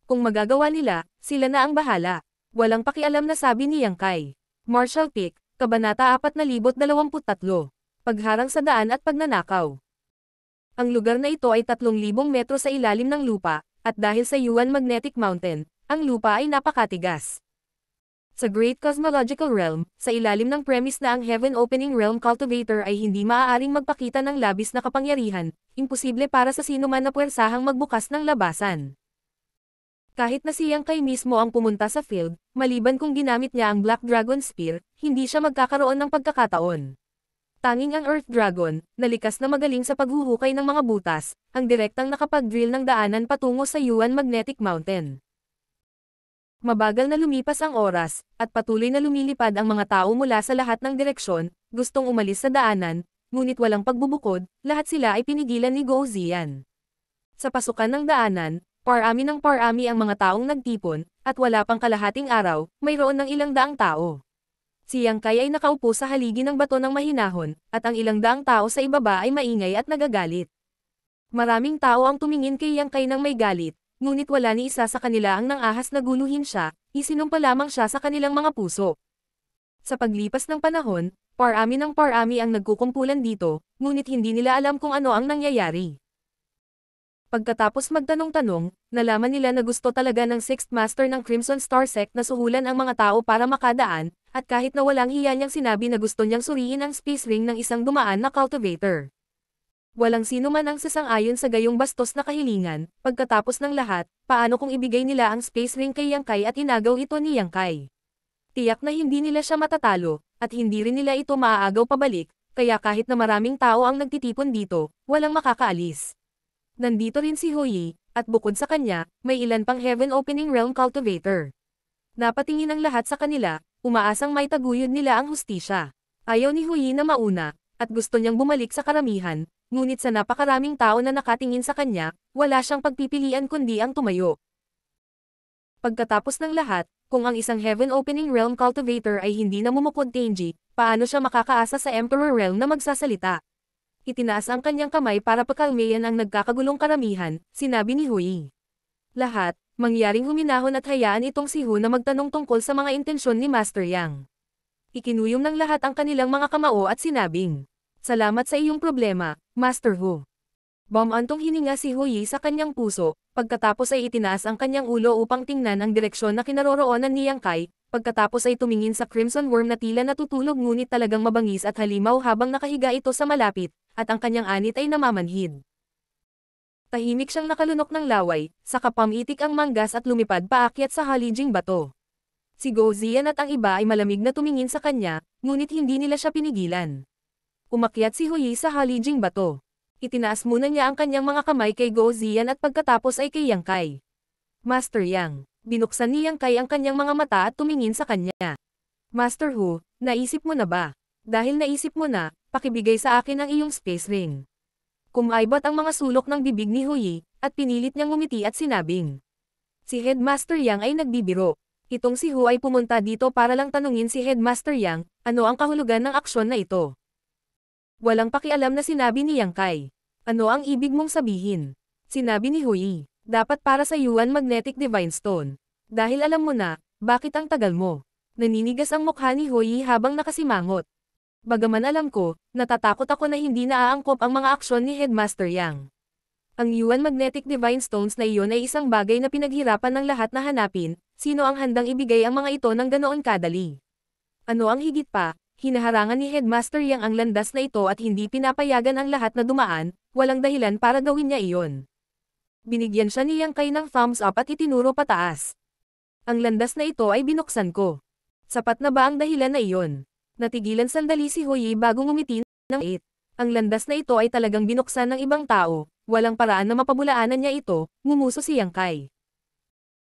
Kung magagawa nila, sila na ang bahala. Walang pakialam na sabi ni Yang Kai. Martial Pick, Kabanata 4023. Pagharang sa daan at pagnanakaw. Ang lugar na ito ay 3,000 metro sa ilalim ng lupa, at dahil sa Yuan Magnetic Mountain, ang lupa ay napakatigas. Sa Great Cosmological Realm, sa ilalim ng premise na ang Heaven Opening Realm Cultivator ay hindi maaaring magpakita ng labis na kapangyarihan, imposible para sa sino man na puwersahang magbukas ng labasan. Kahit na si Yang Kai mismo ang pumunta sa field, maliban kung ginamit niya ang Black Dragon Spear, hindi siya magkakaroon ng pagkakataon. Tanging ang Earth Dragon, na likas na magaling sa paghuhukay ng mga butas, ang direktang nakapag-drill ng daanan patungo sa Yuan Magnetic Mountain. Mabagal na lumipas ang oras, at patuloy na lumilipad ang mga tao mula sa lahat ng direksyon, gustong umalis sa daanan, ngunit walang pagbubukod, lahat sila ay pinigilan ni Gou Ziyan. Sa pasukan ng daanan, parami ng parami ang mga taong nagtipon, at wala pang kalahating araw, mayroon ng ilang daang tao. Si Yang Kai ay nakaupo sa haligi ng bato ng mahinahon, at ang ilang daang tao sa ibaba ay maingay at nagagalit. Maraming tao ang tumingin kay Yang Kai ng may galit, ngunit wala ni isa sa kanila ang nangahas na guluhin siya, isinumpa lamang siya sa kanilang mga puso. Sa paglipas ng panahon, parami ng parami ang nagkukumpulan dito, ngunit hindi nila alam kung ano ang nangyayari. Pagkatapos magtanong-tanong, nalaman nila na gusto talaga ng Sixth Master ng Crimson Star Sect na suhulan ang mga tao para makadaan, at kahit na walang hiya niyang sinabi na gusto niyang suriin ang space ring ng isang dumaan na cultivator. Walang sino man ang sasang-ayon sa gayong bastos na kahilingan, pagkatapos ng lahat, paano kung ibigay nila ang space ring kay Yang Kai at inagaw ito ni Yang Kai? Tiyak na hindi nila siya matatalo, at hindi rin nila ito maaagaw pabalik, kaya kahit na maraming tao ang nagtitipon dito, walang makakaalis. Nandito rin si Huyi, at bukod sa kanya, may ilan pang Heaven Opening Realm Cultivator. Napatingin ang lahat sa kanila, umaasang may taguyod nila ang hustisya. Ayaw ni Huyi na mauna, at gusto niyang bumalik sa karamihan, ngunit sa napakaraming tao na nakatingin sa kanya, wala siyang pagpipilian kundi ang tumayo. Pagkatapos ng lahat, kung ang isang Heaven Opening Realm Cultivator ay hindi namumukod Tenji, paano siya makakaasa sa Emperor Realm na magsasalita? Itinaas ang kanyang kamay para pakalmayan ang nagkakagulong karamihan, sinabi ni Huyi. Lahat, mangyaring huminahon at hayaan itong si Hu na magtanong tungkol sa mga intensyon ni Master Yang. Ikinuyom ng lahat ang kanilang mga kamao at sinabing, salamat sa iyong problema, Master Hu. Bumantong hininga si Huyi sa kanyang puso, pagkatapos ay itinaas ang kanyang ulo upang tingnan ang direksyon na kinaroroonan ni Yang Kai, pagkatapos ay tumingin sa Crimson Worm na tila natutulog ngunit talagang mabangis at halimaw habang nakahiga ito sa malapit, at ang kanyang anit ay namamanhid. Tahimik siyang nakalunok ng laway, saka pamitik ang manggas at lumipad paakyat sa halijing bato. Si Gou Ziyan at ang iba ay malamig na tumingin sa kanya, ngunit hindi nila siya pinigilan. Umakyat si Huyi sa halijing bato. Itinaas muna niya ang kanyang mga kamay kay Gou Ziyan at pagkatapos ay kay Yang Kai. Master Yang, binuksan ni Yang Kai ang kanyang mga mata at tumingin sa kanya. Master Hu, naisip mo na ba? Dahil naisip mo na, pakibigay sa akin ang iyong space ring. Kumaibot ang mga sulok ng bibig ni Huyi, at pinilit niyang ngumiti at sinabing. Si Headmaster Yang ay nagbibiro. Itong si Hu ay pumunta dito para lang tanungin si Headmaster Yang, ano ang kahulugan ng aksyon na ito. Walang pakialam na sinabi ni Yang Kai. Ano ang ibig mong sabihin? Sinabi ni Huyi, dapat para sa Yuan Magnetic Divine Stone. Dahil alam mo na, bakit ang tagal mo? Naninigas ang mukha ni Huyi habang nakasimangot. Bagaman alam ko, natatakot ako na hindi naaangkop ang mga aksyon ni Headmaster Yang. Ang Yuan Magnetic Divine Stones na iyon ay isang bagay na pinaghirapan ng lahat na hanapin, sino ang handang ibigay ang mga ito ng ganoon kadali? Ano ang higit pa, hinaharangan ni Headmaster Yang ang landas na ito at hindi pinapayagan ang lahat na dumaan, walang dahilan para gawin niya iyon. Binigyan siya ni Yang Kai ng thumbs up at itinuro pataas. Ang landas na ito ay binuksan ko. Sapat na ba ang dahilan na iyon? Natigilan sandali si Huyi bago ngumiti ng 8. Ang landas na ito ay talagang binuksan ng ibang tao, walang paraan na mapabulaanan niya ito, ngumuso si Yang Kai.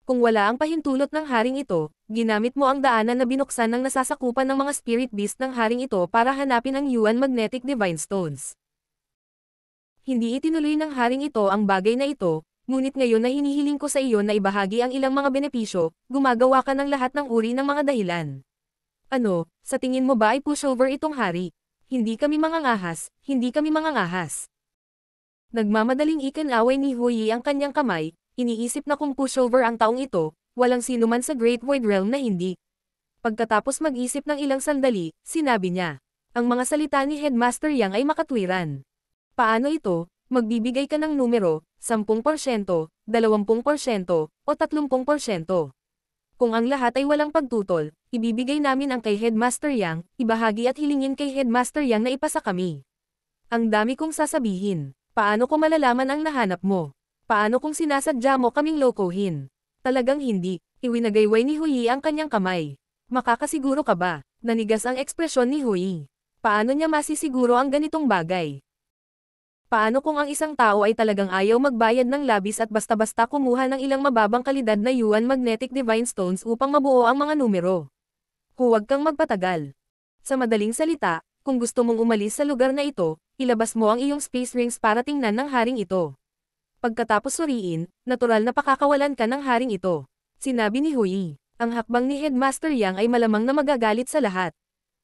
Kung wala ang pahintulot ng haring ito, ginamit mo ang daanan na binuksan ng nasasakupan ng mga spirit beast ng haring ito para hanapin ang Yuan Magnetic Divine Stones. Hindi itinuloy ng haring ito ang bagay na ito, ngunit ngayon na hinihiling ko sa iyo na ibahagi ang ilang mga benepisyo, gumagawa ka ng lahat ng uri ng mga dahilan. Ano, sa tingin mo ba ay pushover itong hari? Hindi kami mangangahas, hindi kami mangangahas. Nagmamadaling ikinaway ni Huyi ang kanyang kamay, iniisip na kung pushover ang taong ito, walang sino man sa Great Void Realm na hindi. Pagkatapos mag-isip ng ilang sandali, sinabi niya. Ang mga salita ni Headmaster Yang ay makatwiran. Paano ito? Magbibigay ka ng numero, 10%, 20%, o 30%. Kung ang lahat ay walang pagtutol, ibibigay namin ang kay Headmaster Yang, ibahagi at hilingin kay Headmaster Yang na ipasa kami. Ang dami kong sasabihin. Paano ko malalaman ang nahanap mo? Paano kung sinasadya mo kaming lokohin? Talagang hindi. Iwinagayway ni Huyi ang kanyang kamay. Makakasiguro ka ba? Nanigas ang ekspresyon ni Huyi. Paano niya masisiguro ang ganitong bagay? Paano kung ang isang tao ay talagang ayaw magbayad ng labis at basta-basta kumuha ng ilang mababang kalidad na Yuan Magnetic Divine Stones upang mabuo ang mga numero? Huwag kang magpatagal. Sa madaling salita, kung gusto mong umalis sa lugar na ito, ilabas mo ang iyong space rings para tingnan ng haring ito. Pagkatapos suriin, natural na pakakawalan ka ng haring ito. Sinabi ni Huyi. Ang hakbang ni Headmaster Yang ay malamang na magagalit sa lahat.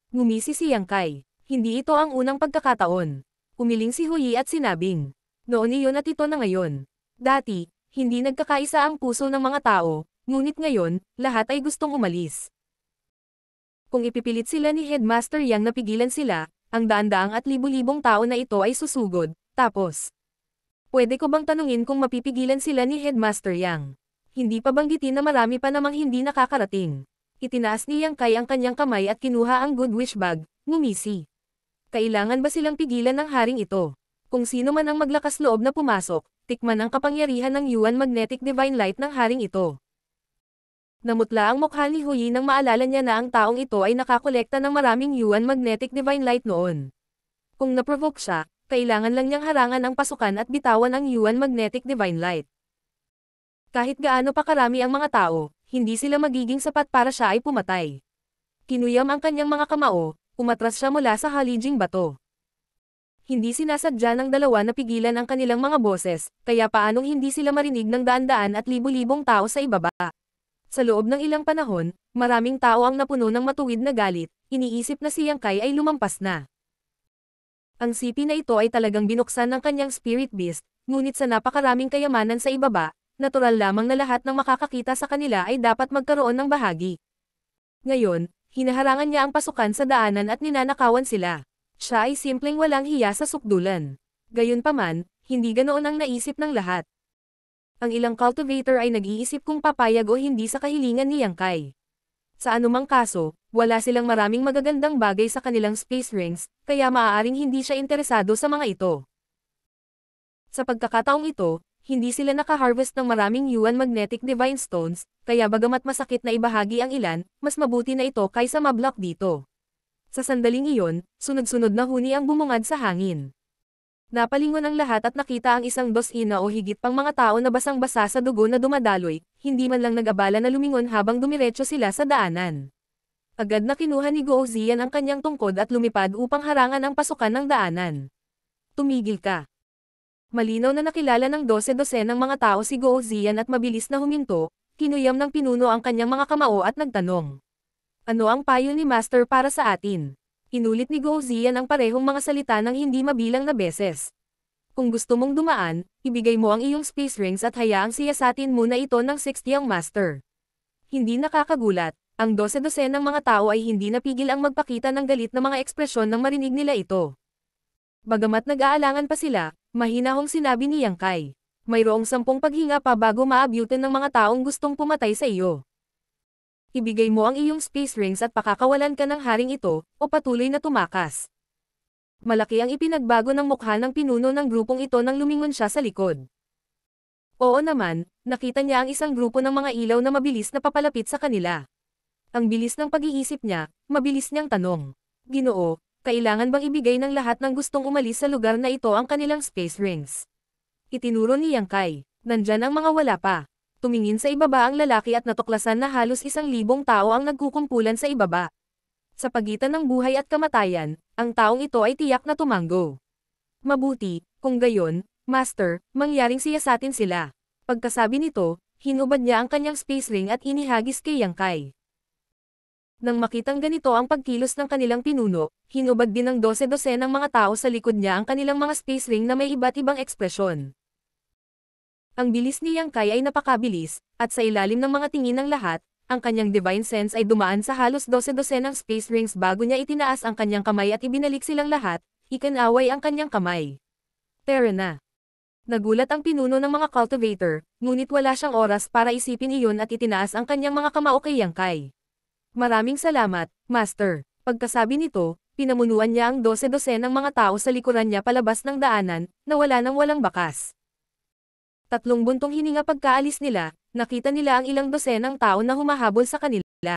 Ngumisi si Yang Kai. Hindi ito ang unang pagkakataon. Umiling si Huyi at sinabing, noon iyon at ito na ngayon. Dati, hindi nagkakaisa ang puso ng mga tao, ngunit ngayon, lahat ay gustong umalis. Kung ipipilit sila ni Headmaster Yang na pigilan sila, ang daan-daang at libu-libong tao na ito ay susugod, tapos. Pwede ko bang tanungin kung mapipigilan sila ni Headmaster Yang? Hindi pa banggitin na marami pa namang hindi nakakarating. Itinaas ni Yang Kai ang kanyang kamay at kinuha ang good wish bag, ngumisi. Kailangan ba silang pigilan ng haring ito? Kung sino man ang maglakas loob na pumasok, tikman ang kapangyarihan ng Yuan Magnetic Divine Light ng haring ito. Namutla ang mukha ni Huyi nang maalala niya na ang taong ito ay nakakolekta ng maraming Yuan Magnetic Divine Light noon. Kung naprovoke siya, kailangan lang niyang harangan ang pasukan at bitawan ang Yuan Magnetic Divine Light. Kahit gaano pa karami ang mga tao, hindi sila magiging sapat para siya ay pumatay. Kinuyam ang kanyang mga kamao, umatras siya mula sa halijing bato. Hindi sinasadya ng dalawa na pigilan ang kanilang mga boses, kaya paanong hindi sila marinig ng daan-daan at libu-libong tao sa ibaba. Sa loob ng ilang panahon, maraming tao ang napuno ng matuwid na galit, iniisip na si Yang Kai ay lumampas na. Ang sipi na ito ay talagang binuksan ng kanyang spirit beast, ngunit sa napakaraming kayamanan sa ibaba, natural lamang na lahat ng makakakita sa kanila ay dapat magkaroon ng bahagi. Ngayon, hinaharangan niya ang pasukan sa daanan at ninanakawan sila. Siya ay simpleng walang hiya sa sukdulan. Gayunpaman, hindi ganoon ang naisip ng lahat. Ang ilang cultivator ay nag-iisip kung papayag o hindi sa kahilingan ni Yang Kai. Sa anumang kaso, wala silang maraming magagandang bagay sa kanilang space rings, kaya maaaring hindi siya interesado sa mga ito. Sa pagkakataong ito, hindi sila naka-harvest ng maraming Yuan Magnetic Divine Stones, kaya bagamat masakit na ibahagi ang ilan, mas mabuti na ito kaysa mablock dito. Sa sandaling iyon, sunod-sunod na huni ang bumungad sa hangin. Napalingon ang lahat at nakita ang isang dosina o higit pang mga tao na basang-basa sa dugo na dumadaloy, hindi man lang nag-abala na lumingon habang dumiretso sila sa daanan. Agad na kinuha ni Guo Ziyan ang kanyang tungkod at lumipad upang harangan ang pasukan ng daanan. Tumigil ka. Malinaw na nakilala ng dose-dosenang mga tao si Guo Ziyan at mabilis na huminto, kinuyam ng pinuno ang kanyang mga kamao at nagtanong. Ano ang payo ni Master para sa atin? Inulit ni Guo Ziyan ang parehong mga salita ng hindi mabilang na beses. Kung gusto mong dumaan, ibigay mo ang iyong space rings at hayaang siyasatin muna ito ng 60th Master. Hindi nakakagulat, ang dose-dosenang mga tao ay hindi napigil ang magpakita ng galit na mga ekspresyon nang marinig nila ito. Bagamat nag-aalangan pa sila, mahinahong sinabi ni Yang Kai. Mayroong 10 paghinga pa bago maabutin ng mga taong gustong pumatay sa iyo. Ibigay mo ang iyong space rings at pakakawalan ka ng haring ito, o patuloy na tumakas. Malaki ang ipinagbago ng mukha ng pinuno ng grupong ito nang lumingon siya sa likod. Oo naman, nakita niya ang isang grupo ng mga ilaw na mabilis na papalapit sa kanila. Ang bilis ng pag-iisip niya, mabilis niyang tanong. Ginoo, kailangan bang ibigay ng lahat ng gustong umalis sa lugar na ito ang kanilang space rings? Itinuro ni Yang Kai. Nandyan ang mga wala pa. Tumingin sa ibaba ang lalaki at natuklasan na halos 1,000 tao ang nagkukumpulan sa ibaba. Sa pagitan ng buhay at kamatayan, ang taong ito ay tiyak na tumanggo. Mabuti, kung gayon, Master, mangyaring siyasatin sila. Pagkasabi nito, hinubad niya ang kanyang space ring at inihagis kay Yang Kai. Nang makitang ganito ang pagkilos ng kanilang pinuno, hinubad din ng dose-dosenang mga tao sa likod niya ang kanilang mga space ring na may iba't ibang ekspresyon. Ang bilis ni Yang Kai ay napakabilis, at sa ilalim ng mga tingin ng lahat, ang kanyang divine sense ay dumaan sa halos dose-dosenang space rings bago niya itinaas ang kanyang kamay at ibinalik silang lahat, ikinaway ang kanyang kamay. Tara na. Nagulat ang pinuno ng mga cultivator, ngunit wala siyang oras para isipin iyon at itinaas ang kanyang mga kamao kay Yang Kai. Maraming salamat, Master. Pagkasabi nito, pinamunuan niya ang dose-dosenang mga tao sa likuran niya palabas ng daanan, na wala nang walang bakas. 3 buntong hininga pagkaalis nila, nakita nila ang ilang dosenang tao na humahabol sa kanila.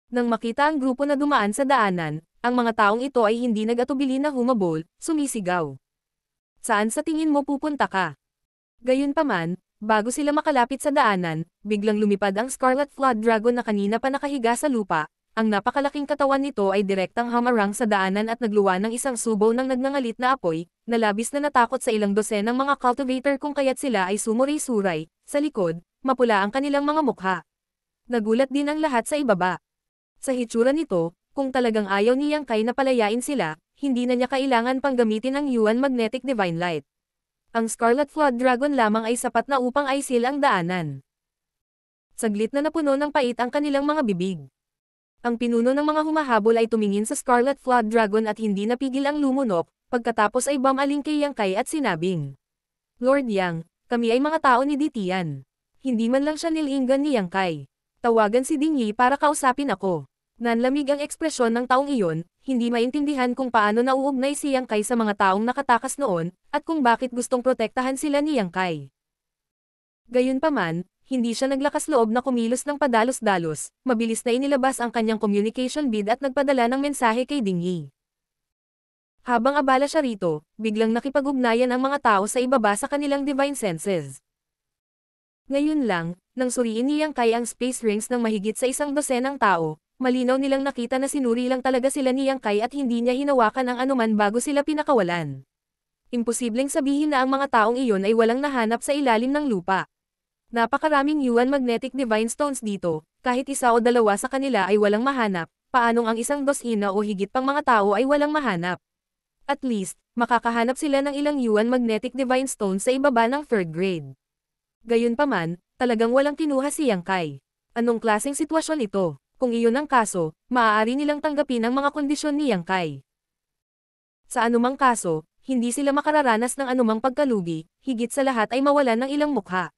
Nang makita ang grupo na dumaan sa daanan, ang mga taong ito ay hindi nag-atubili na humabol, sumisigaw. Saan sa tingin mo pupunta ka? Gayunpaman, bago sila makalapit sa daanan, biglang lumipad ang Scarlet Flood Dragon na kanina pa nakahiga sa lupa. Ang napakalaking katawan nito ay direktang hamarang sa daanan at nagluwa ng isang subaw ng nagngangalit na apoy, na labis na natakot sa ilang dosenang mga cultivator kung kaya't sila ay sumuray-suray. Sa likod, mapula ang kanilang mga mukha. Nagulat din ang lahat sa ibaba. Sa hitsura nito, kung talagang ayaw ni Yang Kai na palayain sila, hindi na niya kailangan pang gamitin ang Yuan Magnetic Divine Light. Ang Scarlet Flood Dragon lamang ay sapat na upang aisil ang daanan. Saglit na napuno ng pait ang kanilang mga bibig. Ang pinuno ng mga humahabol ay tumingin sa Scarlet Flood Dragon at hindi napigil ang lumunok, pagkatapos ay bumaling kay Yang Kai at sinabing, Lord Yang, kami ay mga tao ni Ditian. Hindi man lang siya nilinggan ni Yang Kai. Tawagan si Ding Yi para kausapin ako. Nanlamig ang ekspresyon ng taong iyon, hindi maintindihan kung paano nauugnay si Yang Kai sa mga taong nakatakas noon, at kung bakit gustong protektahan sila ni Yang Kai. Gayunpaman, hindi siya naglakas loob na kumilos ng padalos-dalos, mabilis na inilabas ang kanyang communication bead at nagpadala ng mensahe kay Ding Yi. Habang abala siya rito, biglang nakipag-ugnayan ang mga tao sa ibaba sa kanilang divine senses. Ngayon lang, nang suriin ni Yang Kai ang space rings ng mahigit sa 100 tao, malinaw nilang nakita na sinuri lang talaga sila ni Yang Kai at hindi niya hinawakan ang anuman bago sila pinakawalan. Imposibleng sabihin na ang mga taong iyon ay walang nahanap sa ilalim ng lupa. Napakaraming Yuan Magnetic Divine Stones dito, kahit isa o dalawa sa kanila ay walang mahanap, paanong ang 100 o higit pang mga tao ay walang mahanap? At least, makakahanap sila ng ilang Yuan Magnetic Divine Stones sa ibaba ng 3rd grade. Gayunpaman, talagang walang kinuha si Yang Kai. Anong klaseng sitwasyon ito? Kung iyon ang kaso, maaari nilang tanggapin ang mga kondisyon ni Yang Kai. Sa anumang kaso, hindi sila makararanas ng anumang pagkalugi, higit sa lahat ay mawalan ng ilang mukha.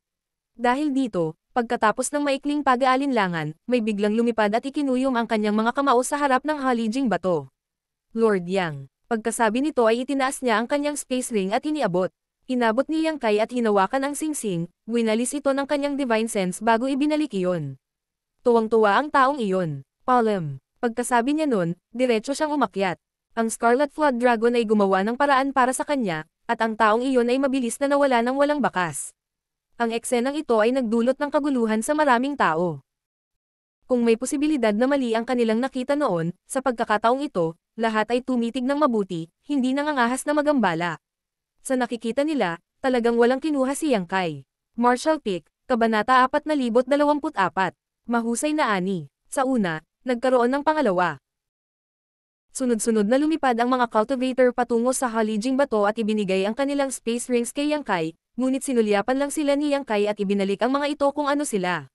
Dahil dito, pagkatapos ng maikling pag-aalinlangan, may biglang lumipad at ikinuyom ang kanyang mga kamao sa harap ng halijing bato. Lord Yang. Pagkasabi nito ay itinaas niya ang kanyang space ring at iniabot. Inabot ni Yang Kai at hinawakan ang singsing, winalis ito ng kanyang divine sense bago ibinalik iyon. Tuwang-tuwa ang taong iyon. Palem. Pagkasabi niya nun, diretso siyang umakyat. Ang Scarlet Flood Dragon ay gumawa ng paraan para sa kanya, at ang taong iyon ay mabilis na nawala ng walang bakas. Ang eksenang ito ay nagdulot ng kaguluhan sa maraming tao. Kung may posibilidad na mali ang kanilang nakita noon, sa pagkakataong ito, lahat ay tumitig ng mabuti, hindi nangangahas na magambala. Sa nakikita nila, talagang walang kinuha si Yang Kai. Martial Peak, Kabanata 4024. Mahusay na ani. Sa una, nagkaroon ng pangalawa. Sunod-sunod na lumipad ang mga cultivator patungo sa halijing bato at ibinigay ang kanilang space rings kay Yang Kai, ngunit sinulyapan lang sila ni Yang Kai at ibinalik ang mga ito kung ano sila.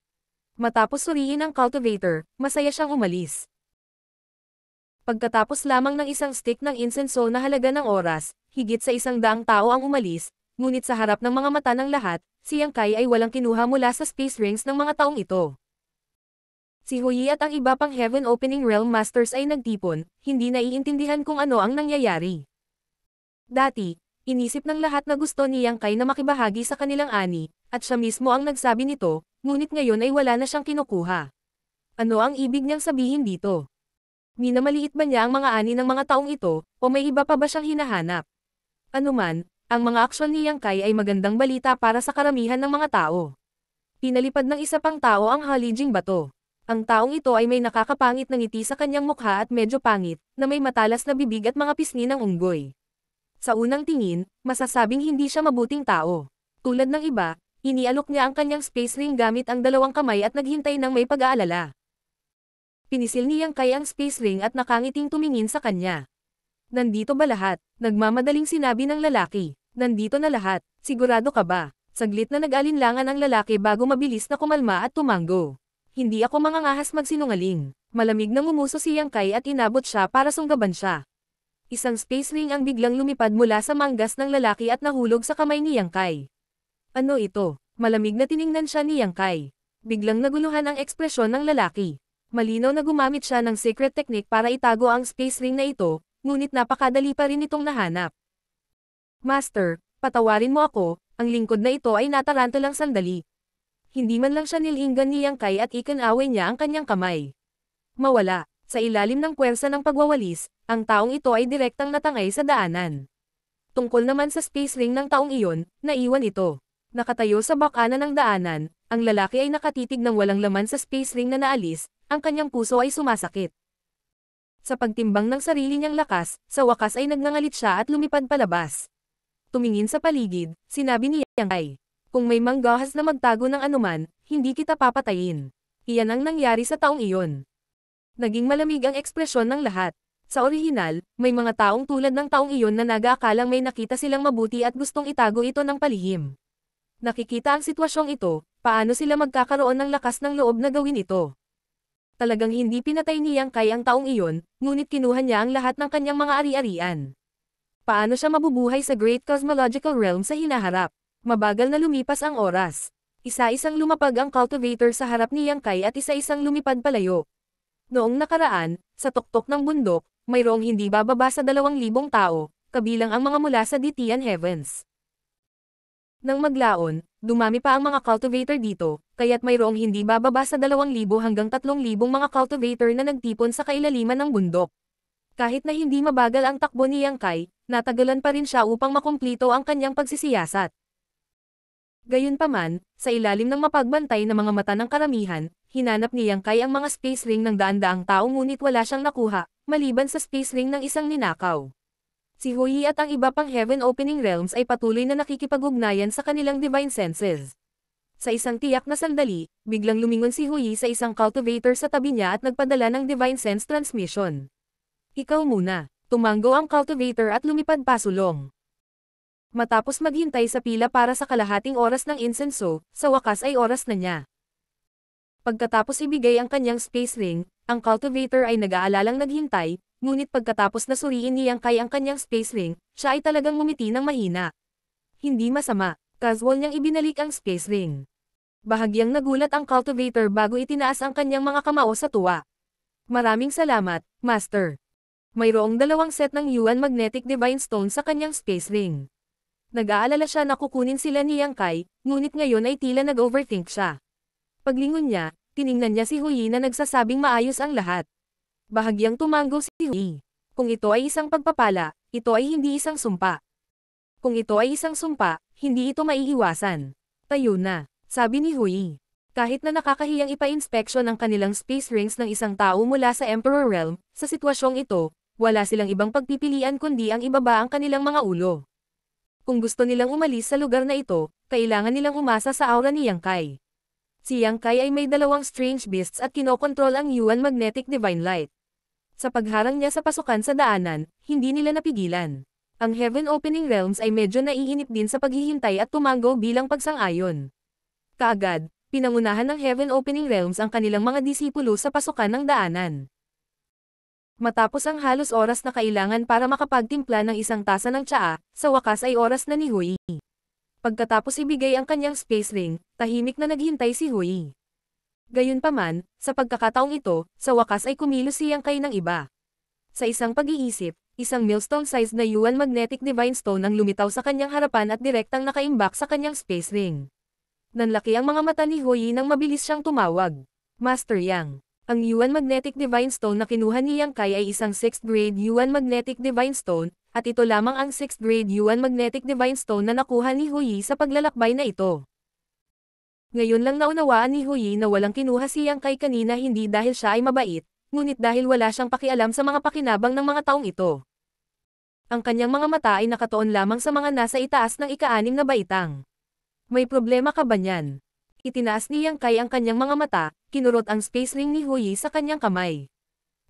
Matapos suriin ang cultivator, masaya siyang umalis. Pagkatapos lamang ng isang stick ng insenso na halaga ng oras, higit sa 100 tao ang umalis, ngunit sa harap ng mga mata ng lahat, si Yang Kai ay walang kinuha mula sa space rings ng mga taong ito. Si Hui at ang iba pang Heaven Opening Realm Masters ay nagtipon, hindi naiintindihan kung ano ang nangyayari. Dati, inisip ng lahat na gusto ni Yang Kai na makibahagi sa kanilang ani, at siya mismo ang nagsabi nito, ngunit ngayon ay wala na siyang kinukuha. Ano ang ibig niyang sabihin dito? Minamaliit ba niya ang mga ani ng mga taong ito, o may iba pa ba siyang hinahanap? Anuman, ang mga aksyon ni Yang Kai ay magandang balita para sa karamihan ng mga tao. Pinalipad ng isa pang tao ang halijing bato. Ang taong ito ay may nakakapangit na ngiti sa kanyang mukha at medyo pangit, na may matalas na bibig at mga pisngi ng unggoy. Sa unang tingin, masasabing hindi siya mabuting tao. Tulad ng iba, inialok niya ang kanyang space ring gamit ang dalawang kamay at naghintay ng may pag-aalala. Pinisil ni Yang Kai ang space ring at nakangiting tumingin sa kanya. Nandito ba lahat? Nagmamadaling sinabi ng lalaki. Nandito na lahat. Sigurado ka ba? Saglit na nag-alinlangan ang lalaki bago mabilis na kumalma at tumango. Hindi ako mangangahas magsinungaling. Malamig na ngumuso si Yang Kai at inabot siya para sunggaban siya. Isang space ring ang biglang lumipad mula sa manggas ng lalaki at nahulog sa kamay ni Yang Kai. Ano ito? Malamig na tiningnan siya ni Yang Kai. Biglang naguluhan ang ekspresyon ng lalaki. Malinaw na gumamit siya ng secret technique para itago ang space ring na ito, ngunit napakadali pa rin itong nahanap. Master, patawarin mo ako, ang lingkod na ito ay natarantalang sandali. Hindi man lang siya nilinggan ni Yang Kai at ikinaway niya ang kanyang kamay. Mawala, sa ilalim ng puwersa ng pagwawalis, ang taong ito ay direktang natangay sa daanan. Tungkol naman sa space ring ng taong iyon, naiwan ito. Nakatayo sa bakana ng daanan, ang lalaki ay nakatitig ng walang laman sa space ring na naalis, ang kanyang puso ay sumasakit. Sa pagtimbang ng sarili niyang lakas, sa wakas ay nagngangalit siya at lumipad palabas. Tumingin sa paligid, sinabi ni Yang Kai, kung may manggahas na magtago ng anuman, hindi kita papatayin. Iyan ang nangyari sa taong iyon. Naging malamig ang ekspresyon ng lahat. Sa orihinal, may mga taong tulad ng taong iyon na nag-aakalang may nakita silang mabuti at gustong itago ito ng palihim. Nakikita ang sitwasyong ito, paano sila magkakaroon ng lakas ng loob na gawin ito. Talagang hindi pinatay ni Yang Kai ang taong iyon, ngunit kinuha niya ang lahat ng kanyang mga ari-arian. Paano siya mabubuhay sa Great Cosmological Realm sa hinaharap? Mabagal na lumipas ang oras. Isa-isang lumapag ang cultivator sa harap ni Yang Kai at isa-isang lumipad palayo. Noong nakaraan, sa tuktok ng bundok, mayroong hindi bababa sa 2,000 tao, kabilang ang mga mula sa Ditian Heavens. Nang maglaon, dumami pa ang mga cultivator dito, kaya't mayroong hindi bababa sa 2,000 hanggang 3,000 mga cultivator na nagtipon sa kailaliman ng bundok. Kahit na hindi mabagal ang takbo ni Yang Kai, natagalan pa rin siya upang makumplito ang kanyang pagsisiyasat. Gayunpaman, sa ilalim ng mapagbantay na mga mata ng karamihan, hinanap ni Yang Kai ang mga space ring ng daan-daang tao ngunit wala siyang nakuha, maliban sa space ring ng isang ninakaw. Si Hui at ang iba pang Heaven Opening Realms ay patuloy na nakikipag-ugnayan sa kanilang divine senses. Sa isang tiyak na sandali, biglang lumingon si Hui sa isang cultivator sa tabi niya at nagpadala ng divine sense transmission. Ikaw muna, tumango ang cultivator at lumipad pasulong. Matapos maghintay sa pila para sa kalahating oras ng insenso, sa wakas ay oras na niya. Pagkatapos ibigay ang kanyang space ring, ang cultivator ay nag-aalalang naghintay, ngunit pagkatapos na suriin ni Yang Kai ang kanyang space ring, siya ay talagang ngumiti ng mahina. Hindi masama, casual niyang ibinalik ang space ring. Bahagyang nagulat ang cultivator bago itinaas ang kanyang mga kamao sa tuwa. Maraming salamat, Master. Mayroong 2 set ng Yuan Magnetic Divine Stone sa kanyang space ring. Nag-aalala siya na kukunin sila ni Yang Kai, ngunit ngayon ay tila nag-overthink siya. Paglingon niya, tiningnan niya si Hui na nagsasabing maayos ang lahat. Bahagyang tumango si Hui. Kung ito ay isang pagpapala, ito ay hindi isang sumpa. Kung ito ay isang sumpa, hindi ito maiiwasan. Tayo na, sabi ni Hui. Kahit na nakakahiyang ipa-inspeksyon ang kanilang space rings ng isang tao mula sa Emperor Realm, sa sitwasyong ito, wala silang ibang pagpipilian kundi ang ibaba ang kanilang mga ulo. Kung gusto nilang umalis sa lugar na ito, kailangan nilang umasa sa aura ni Yang Kai. Si Yang Kai ay may dalawang strange beasts at kinokontrol ang Yuan Magnetic Divine Light. Sa pagharang niya sa pasukan sa daanan, hindi nila napigilan. Ang Heaven Opening Realms ay medyo naiinip din sa paghihintay at tumango bilang pagsang-ayon. Kaagad, pinangunahan ng Heaven Opening Realms ang kanilang mga disipulo sa pasukan ng daanan. Matapos ang halos oras na kailangan para makapagtimpla ng isang tasa ng tsaa, sa wakas ay oras na ni Hui. Pagkatapos ibigay ang kanyang space ring, tahimik na naghintay si Hui. Gayunpaman, sa pagkakataong ito, sa wakas ay kumilos si Yang Kai ng iba. Sa isang pag-iisip, isang millstone-sized na Yuan Magnetic Divine Stone ang lumitaw sa kanyang harapan at direktang nakaimbak sa kanyang space ring. Nanlaki ang mga mata ni Hui nang mabilis siyang tumawag. Master Yang. Ang Yuan Magnetic Divine Stone na kinuha ni Yang Kai ay isang 6th grade Yuan Magnetic Divine Stone, at ito lamang ang 6th grade Yuan Magnetic Divine Stone na nakuha ni Hui sa paglalakbay na ito. Ngayon lang naunawaan ni Hui na walang kinuha si Yang Kai kanina hindi dahil siya ay mabait, ngunit dahil wala siyang pakialam sa mga pakinabang ng mga taong ito. Ang kanyang mga mata ay nakatuon lamang sa mga nasa itaas ng ika-6 na baitang. May problema ka ba niyan? Itinaas ni Yang Kai ang kanyang mga mata, kinurot ang space ring ni Hui sa kanyang kamay.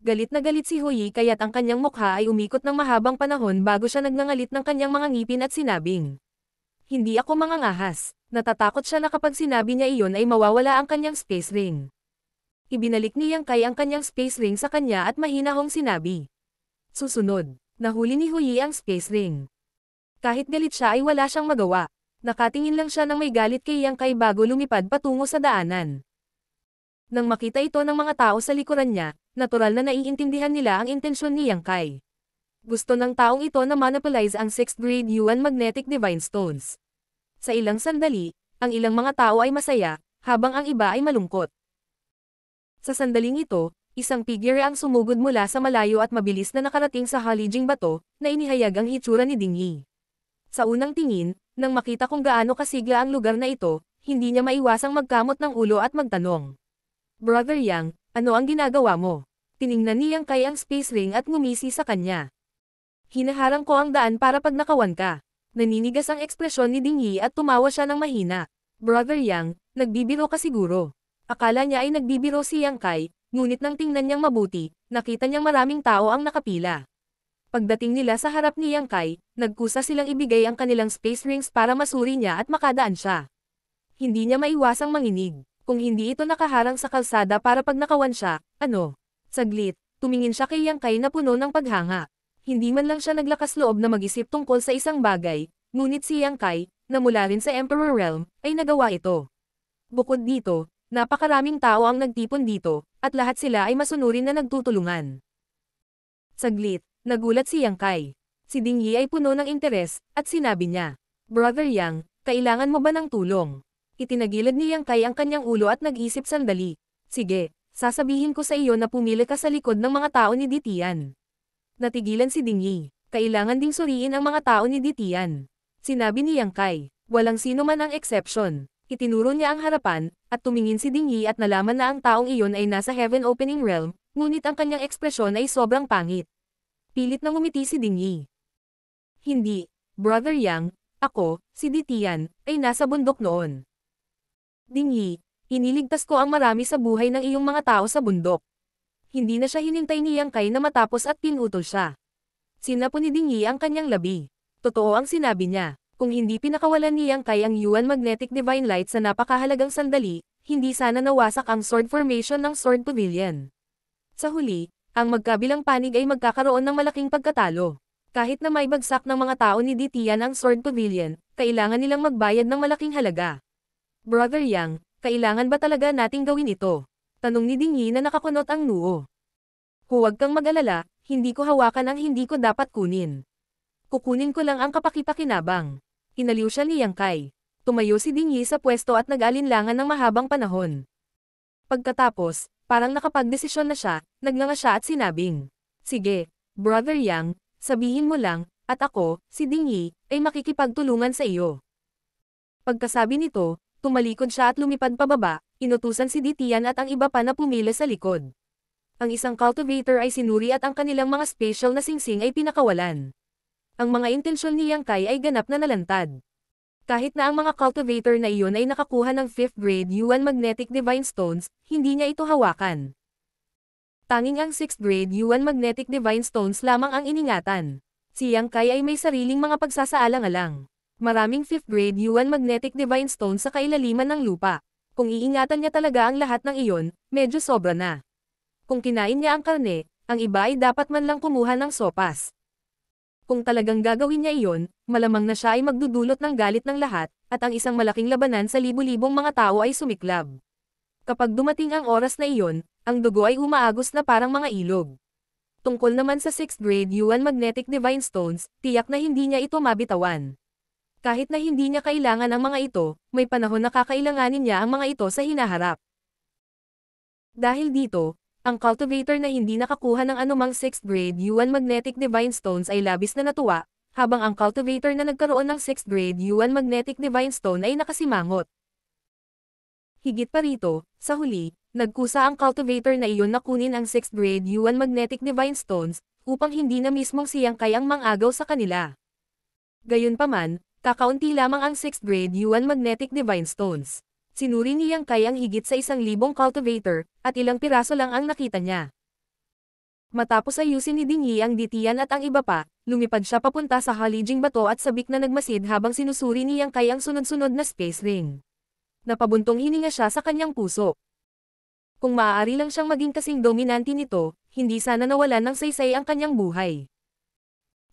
Galit na galit si Hui kaya't ang kanyang mukha ay umikot ng mahabang panahon bago siya nagngangalit ng kanyang mga ngipin at sinabing, "Hindi ako mangangahas." Natatakot siya na kapag sinabi niya iyon ay mawawala ang kanyang space ring. Ibinalik ni Yang Kai ang kanyang space ring sa kanya at mahinahong sinabi. Susunod, nahuli ni Hui ang space ring. Kahit galit siya ay wala siyang magawa. Nakatingin lang siya ng may galit kay Yang Kai bago lumipad patungo sa daanan. Nang makita ito ng mga tao sa likuran niya, natural na naiintindihan nila ang intensyon ni Yang Kai. Gusto ng taong ito na monopolize ang 6th grade Yuan Magnetic Divine Stones. Sa ilang sandali, ang ilang mga tao ay masaya, habang ang iba ay malungkot. Sa sandaling ito, isang figure ang sumugod mula sa malayo at mabilis na nakarating sa halijing bato, na inihayag ang hitsura ni Ding Yi. Sa unang tingin, nang makita kung gaano kasigla ang lugar na ito, hindi niya maiwasang magkamot ng ulo at magtanong. Brother Yang, ano ang ginagawa mo? Tiningnan ni Yang Kai ang space ring at ngumisi sa kanya. Hinaharang ko ang daan para pag nakawan ka. Naninigas ang ekspresyon ni Ding Yi at tumawa siya ng mahina. Brother Yang, nagbibiro ka siguro. Akala niya ay nagbibiro si Yang Kai, ngunit nang tingnan niyang mabuti, nakita niyang maraming tao ang nakapila. Pagdating nila sa harap ni Yang Kai, nagkusa silang ibigay ang kanilang space rings para masuri niya at makadaan siya. Hindi niya maiwasang manginig. Kung hindi ito nakaharang sa kalsada para pag nakawan siya, ano? Saglit, tumingin siya kay Yang Kai na puno ng paghanga. Hindi man lang siya naglakas loob na mag-isip tungkol sa isang bagay, ngunit si Yang Kai, na mula rin sa Emperor Realm, ay nagawa ito. Bukod dito, napakaraming tao ang nagtipon dito, at lahat sila ay masunurin na nagtutulungan. Saglit. Nagulat si Yang Kai. Si Ding Yi ay puno ng interes, at sinabi niya, Brother Yang, kailangan mo ba ng tulong? Itinagilid ni Yang Kai ang kanyang ulo at nag-isip sandali. Sige, sasabihin ko sa iyo na pumili ka sa likod ng mga tao ni Ditian. Natigilan si Ding Yi. Kailangan ding suriin ang mga tao ni Ditian. Sinabi ni Yang Kai, walang sino man ang exception. Itinuro niya ang harapan, at tumingin si Ding Yi at nalaman na ang taong iyon ay nasa Heaven Opening Realm, ngunit ang kanyang ekspresyon ay sobrang pangit. Pilit na ngumiti si Ding Yi. Hindi, Brother Yang, ako, si Ditian, ay nasa bundok noon. Ding Yi, iniligtas ko ang marami sa buhay ng iyong mga tao sa bundok. Hindi na siya hinintay ni Yang Kai na matapos at pinutol siya. Sinapo ni Ding Yi ang kanyang labi. Totoo ang sinabi niya. Kung hindi pinakawalan ni Yang Kai ang Yuan Magnetic Divine Light sa napakahalagang sandali, hindi sana nawasak ang sword formation ng Sword Pavilion. Sa huli, ang magkabilang panig ay magkakaroon ng malaking pagkatalo. Kahit na may bagsak ng mga tao ni Ditian ang Sword Pavilion, kailangan nilang magbayad ng malaking halaga. Brother Yang, kailangan ba talaga nating gawin ito? Tanong ni Ding Yi na nakakunot ang noo. Huwag kang mag-alala, hindi ko hawakan ang hindi ko dapat kunin. Kukunin ko lang ang kapakipakinabang. Inaliw siya ni Yang Kai. Tumayo si Ding Yi sa pwesto at nag-alinlangan ng mahabang panahon. Pagkatapos, parang nakapagdesisyon na siya, naglanga siya at sinabing, sige, Brother Yang, sabihin mo lang, at ako, si Ding Yi, ay makikipagtulungan sa iyo. Pagkasabi nito, tumalikod siya at lumipad pababa, inutusan si Ditian at ang iba pa na pumila sa likod. Ang isang cultivator ay sinuri at ang kanilang mga special na singsing ay pinakawalan. Ang mga intensyon ni Yang Kai ay ganap na nalantad. Kahit na ang mga cultivator na iyon ay nakakuha ng 5th grade Yuan Magnetic Divine Stones, hindi niya ito hawakan. Tanging ang 6th grade Yuan Magnetic Divine Stones lamang ang iningatan. Si Yang Kai ay may sariling mga pagsasaalang-alang. Maraming 5th grade Yuan Magnetic Divine Stones sa kailaliman ng lupa. Kung iingatan niya talaga ang lahat ng iyon, medyo sobra na. Kung kinain niya ang karne, ang iba ay dapat man lang kumuha ng sopas. Kung talagang gagawin niya iyon, malamang na siya ay magdudulot ng galit ng lahat, at ang isang malaking labanan sa libu-libong mga tao ay sumiklab. Kapag dumating ang oras na iyon, ang dugo ay umaagos na parang mga ilog. Tungkol naman sa 6th grade Yuan Magnetic Divine Stones, tiyak na hindi niya ito mabitawan. Kahit na hindi niya kailangan ang mga ito, may panahon na kakailanganin niya ang mga ito sa hinaharap. Dahil dito, ang cultivator na hindi nakakuha ng anumang 6th grade Yuan Magnetic Divine Stones ay labis na natuwa, habang ang cultivator na nagkaroon ng 6th grade Yuan Magnetic Divine Stone ay nakasimangot. Higit pa rito, sa huli, nagkusa ang cultivator na iyon na kunin ang 6th grade Yuan Magnetic Divine Stones, upang hindi na mismong si Yang Kai ang mang-agaw sa kanila. Gayunpaman, kakaunti lamang ang 6th grade Yuan Magnetic Divine Stones. Sinuri ni Yang Kai ang higit sa 1,000 cultivator, at ilang piraso lang ang nakita niya. Matapos ayusin ni Ding Yi ang Ditian at ang iba pa, lumipad siya papunta sa halijing bato at sabik na nagmasid habang sinusuri ni Yang Kai ang sunod-sunod na space ring. Napabuntong hininga siya sa kanyang puso. Kung maaari lang siyang maging kasing dominante nito, hindi sana nawalan ng saysay ang kanyang buhay.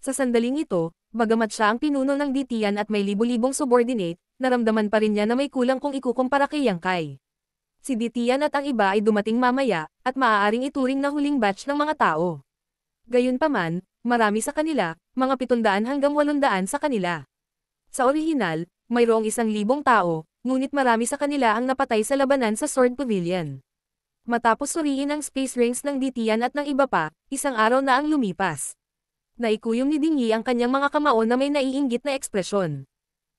Sa sandaling ito, bagamat siya ang pinuno ng Ditian at may libu-libong subordinate, naramdaman pa rin niya na may kulang kung ikukumpara kay Yang Kai. Si Ditian at ang iba ay dumating mamaya, at maaaring ituring na huling batch ng mga tao. Gayunpaman, marami sa kanila, mga 700 hanggang 800 sa kanila. Sa orihinal, mayroong 1,000 tao, ngunit marami sa kanila ang napatay sa labanan sa Sword Pavilion. Matapos suriin ang space rings ng Ditian at ng iba pa, isang araw na ang lumipas. Naikuyom ni Ding Yi ang kanyang mga kamao na may naiinggit na ekspresyon.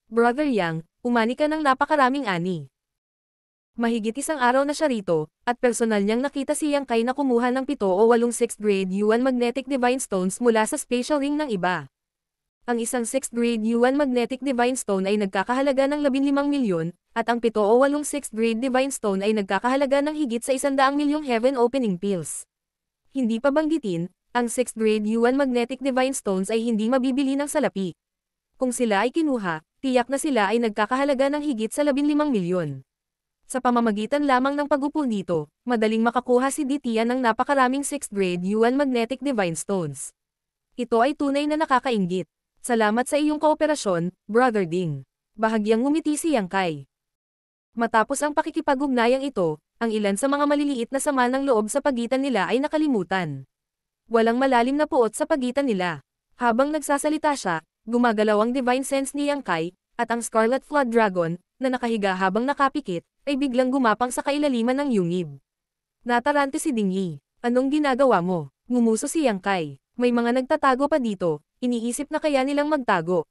Brother Yang, umani ka ng napakaraming ani. Mahigit isang araw na siya rito, at personal niyang nakita si Yang Kai na kumuha ng 7 o 8 6th grade Yuan Magnetic Divine Stones mula sa special ring ng iba. Ang isang 6th grade Yuan Magnetic Divine Stone ay nagkakahalaga ng 15 milyon, at ang 7 o 8 6th grade Divine Stone ay nagkakahalaga ng higit sa 100 milyong Heaven Opening Pills. Hindi pa banggitin, ang 6th grade Yuan Magnetic Divine Stones ay hindi mabibili ng salapi. Kung sila ay kinuha, tiyak na sila ay nagkakahalaga ng higit sa 15 milyon. Sa pamamagitan lamang ng pagupo dito, madaling makakuha si Ditian ng napakaraming 6th grade Yuan Magnetic Divine Stones. Ito ay tunay na nakakainggit. Salamat sa iyong kooperasyon, Brother Ding. Bahagyang ngumiti si Yang Kai. Matapos ang pakikipag-ugnayang ito, ang ilan sa mga maliliit na sama ng loob sa pagitan nila ay nakalimutan. Walang malalim na puot sa pagitan nila. Habang nagsasalita siya, gumagalaw ang Divine Sense ni Yang Kai, at ang Scarlet Flood Dragon, na nakahiga habang nakapikit, ay biglang gumapang sa kailaliman ng yungib. Natarante si Ding Yi. Anong ginagawa mo? Ngumuso si Yang Kai. May mga nagtatago pa dito, iniisip na kaya nilang magtago.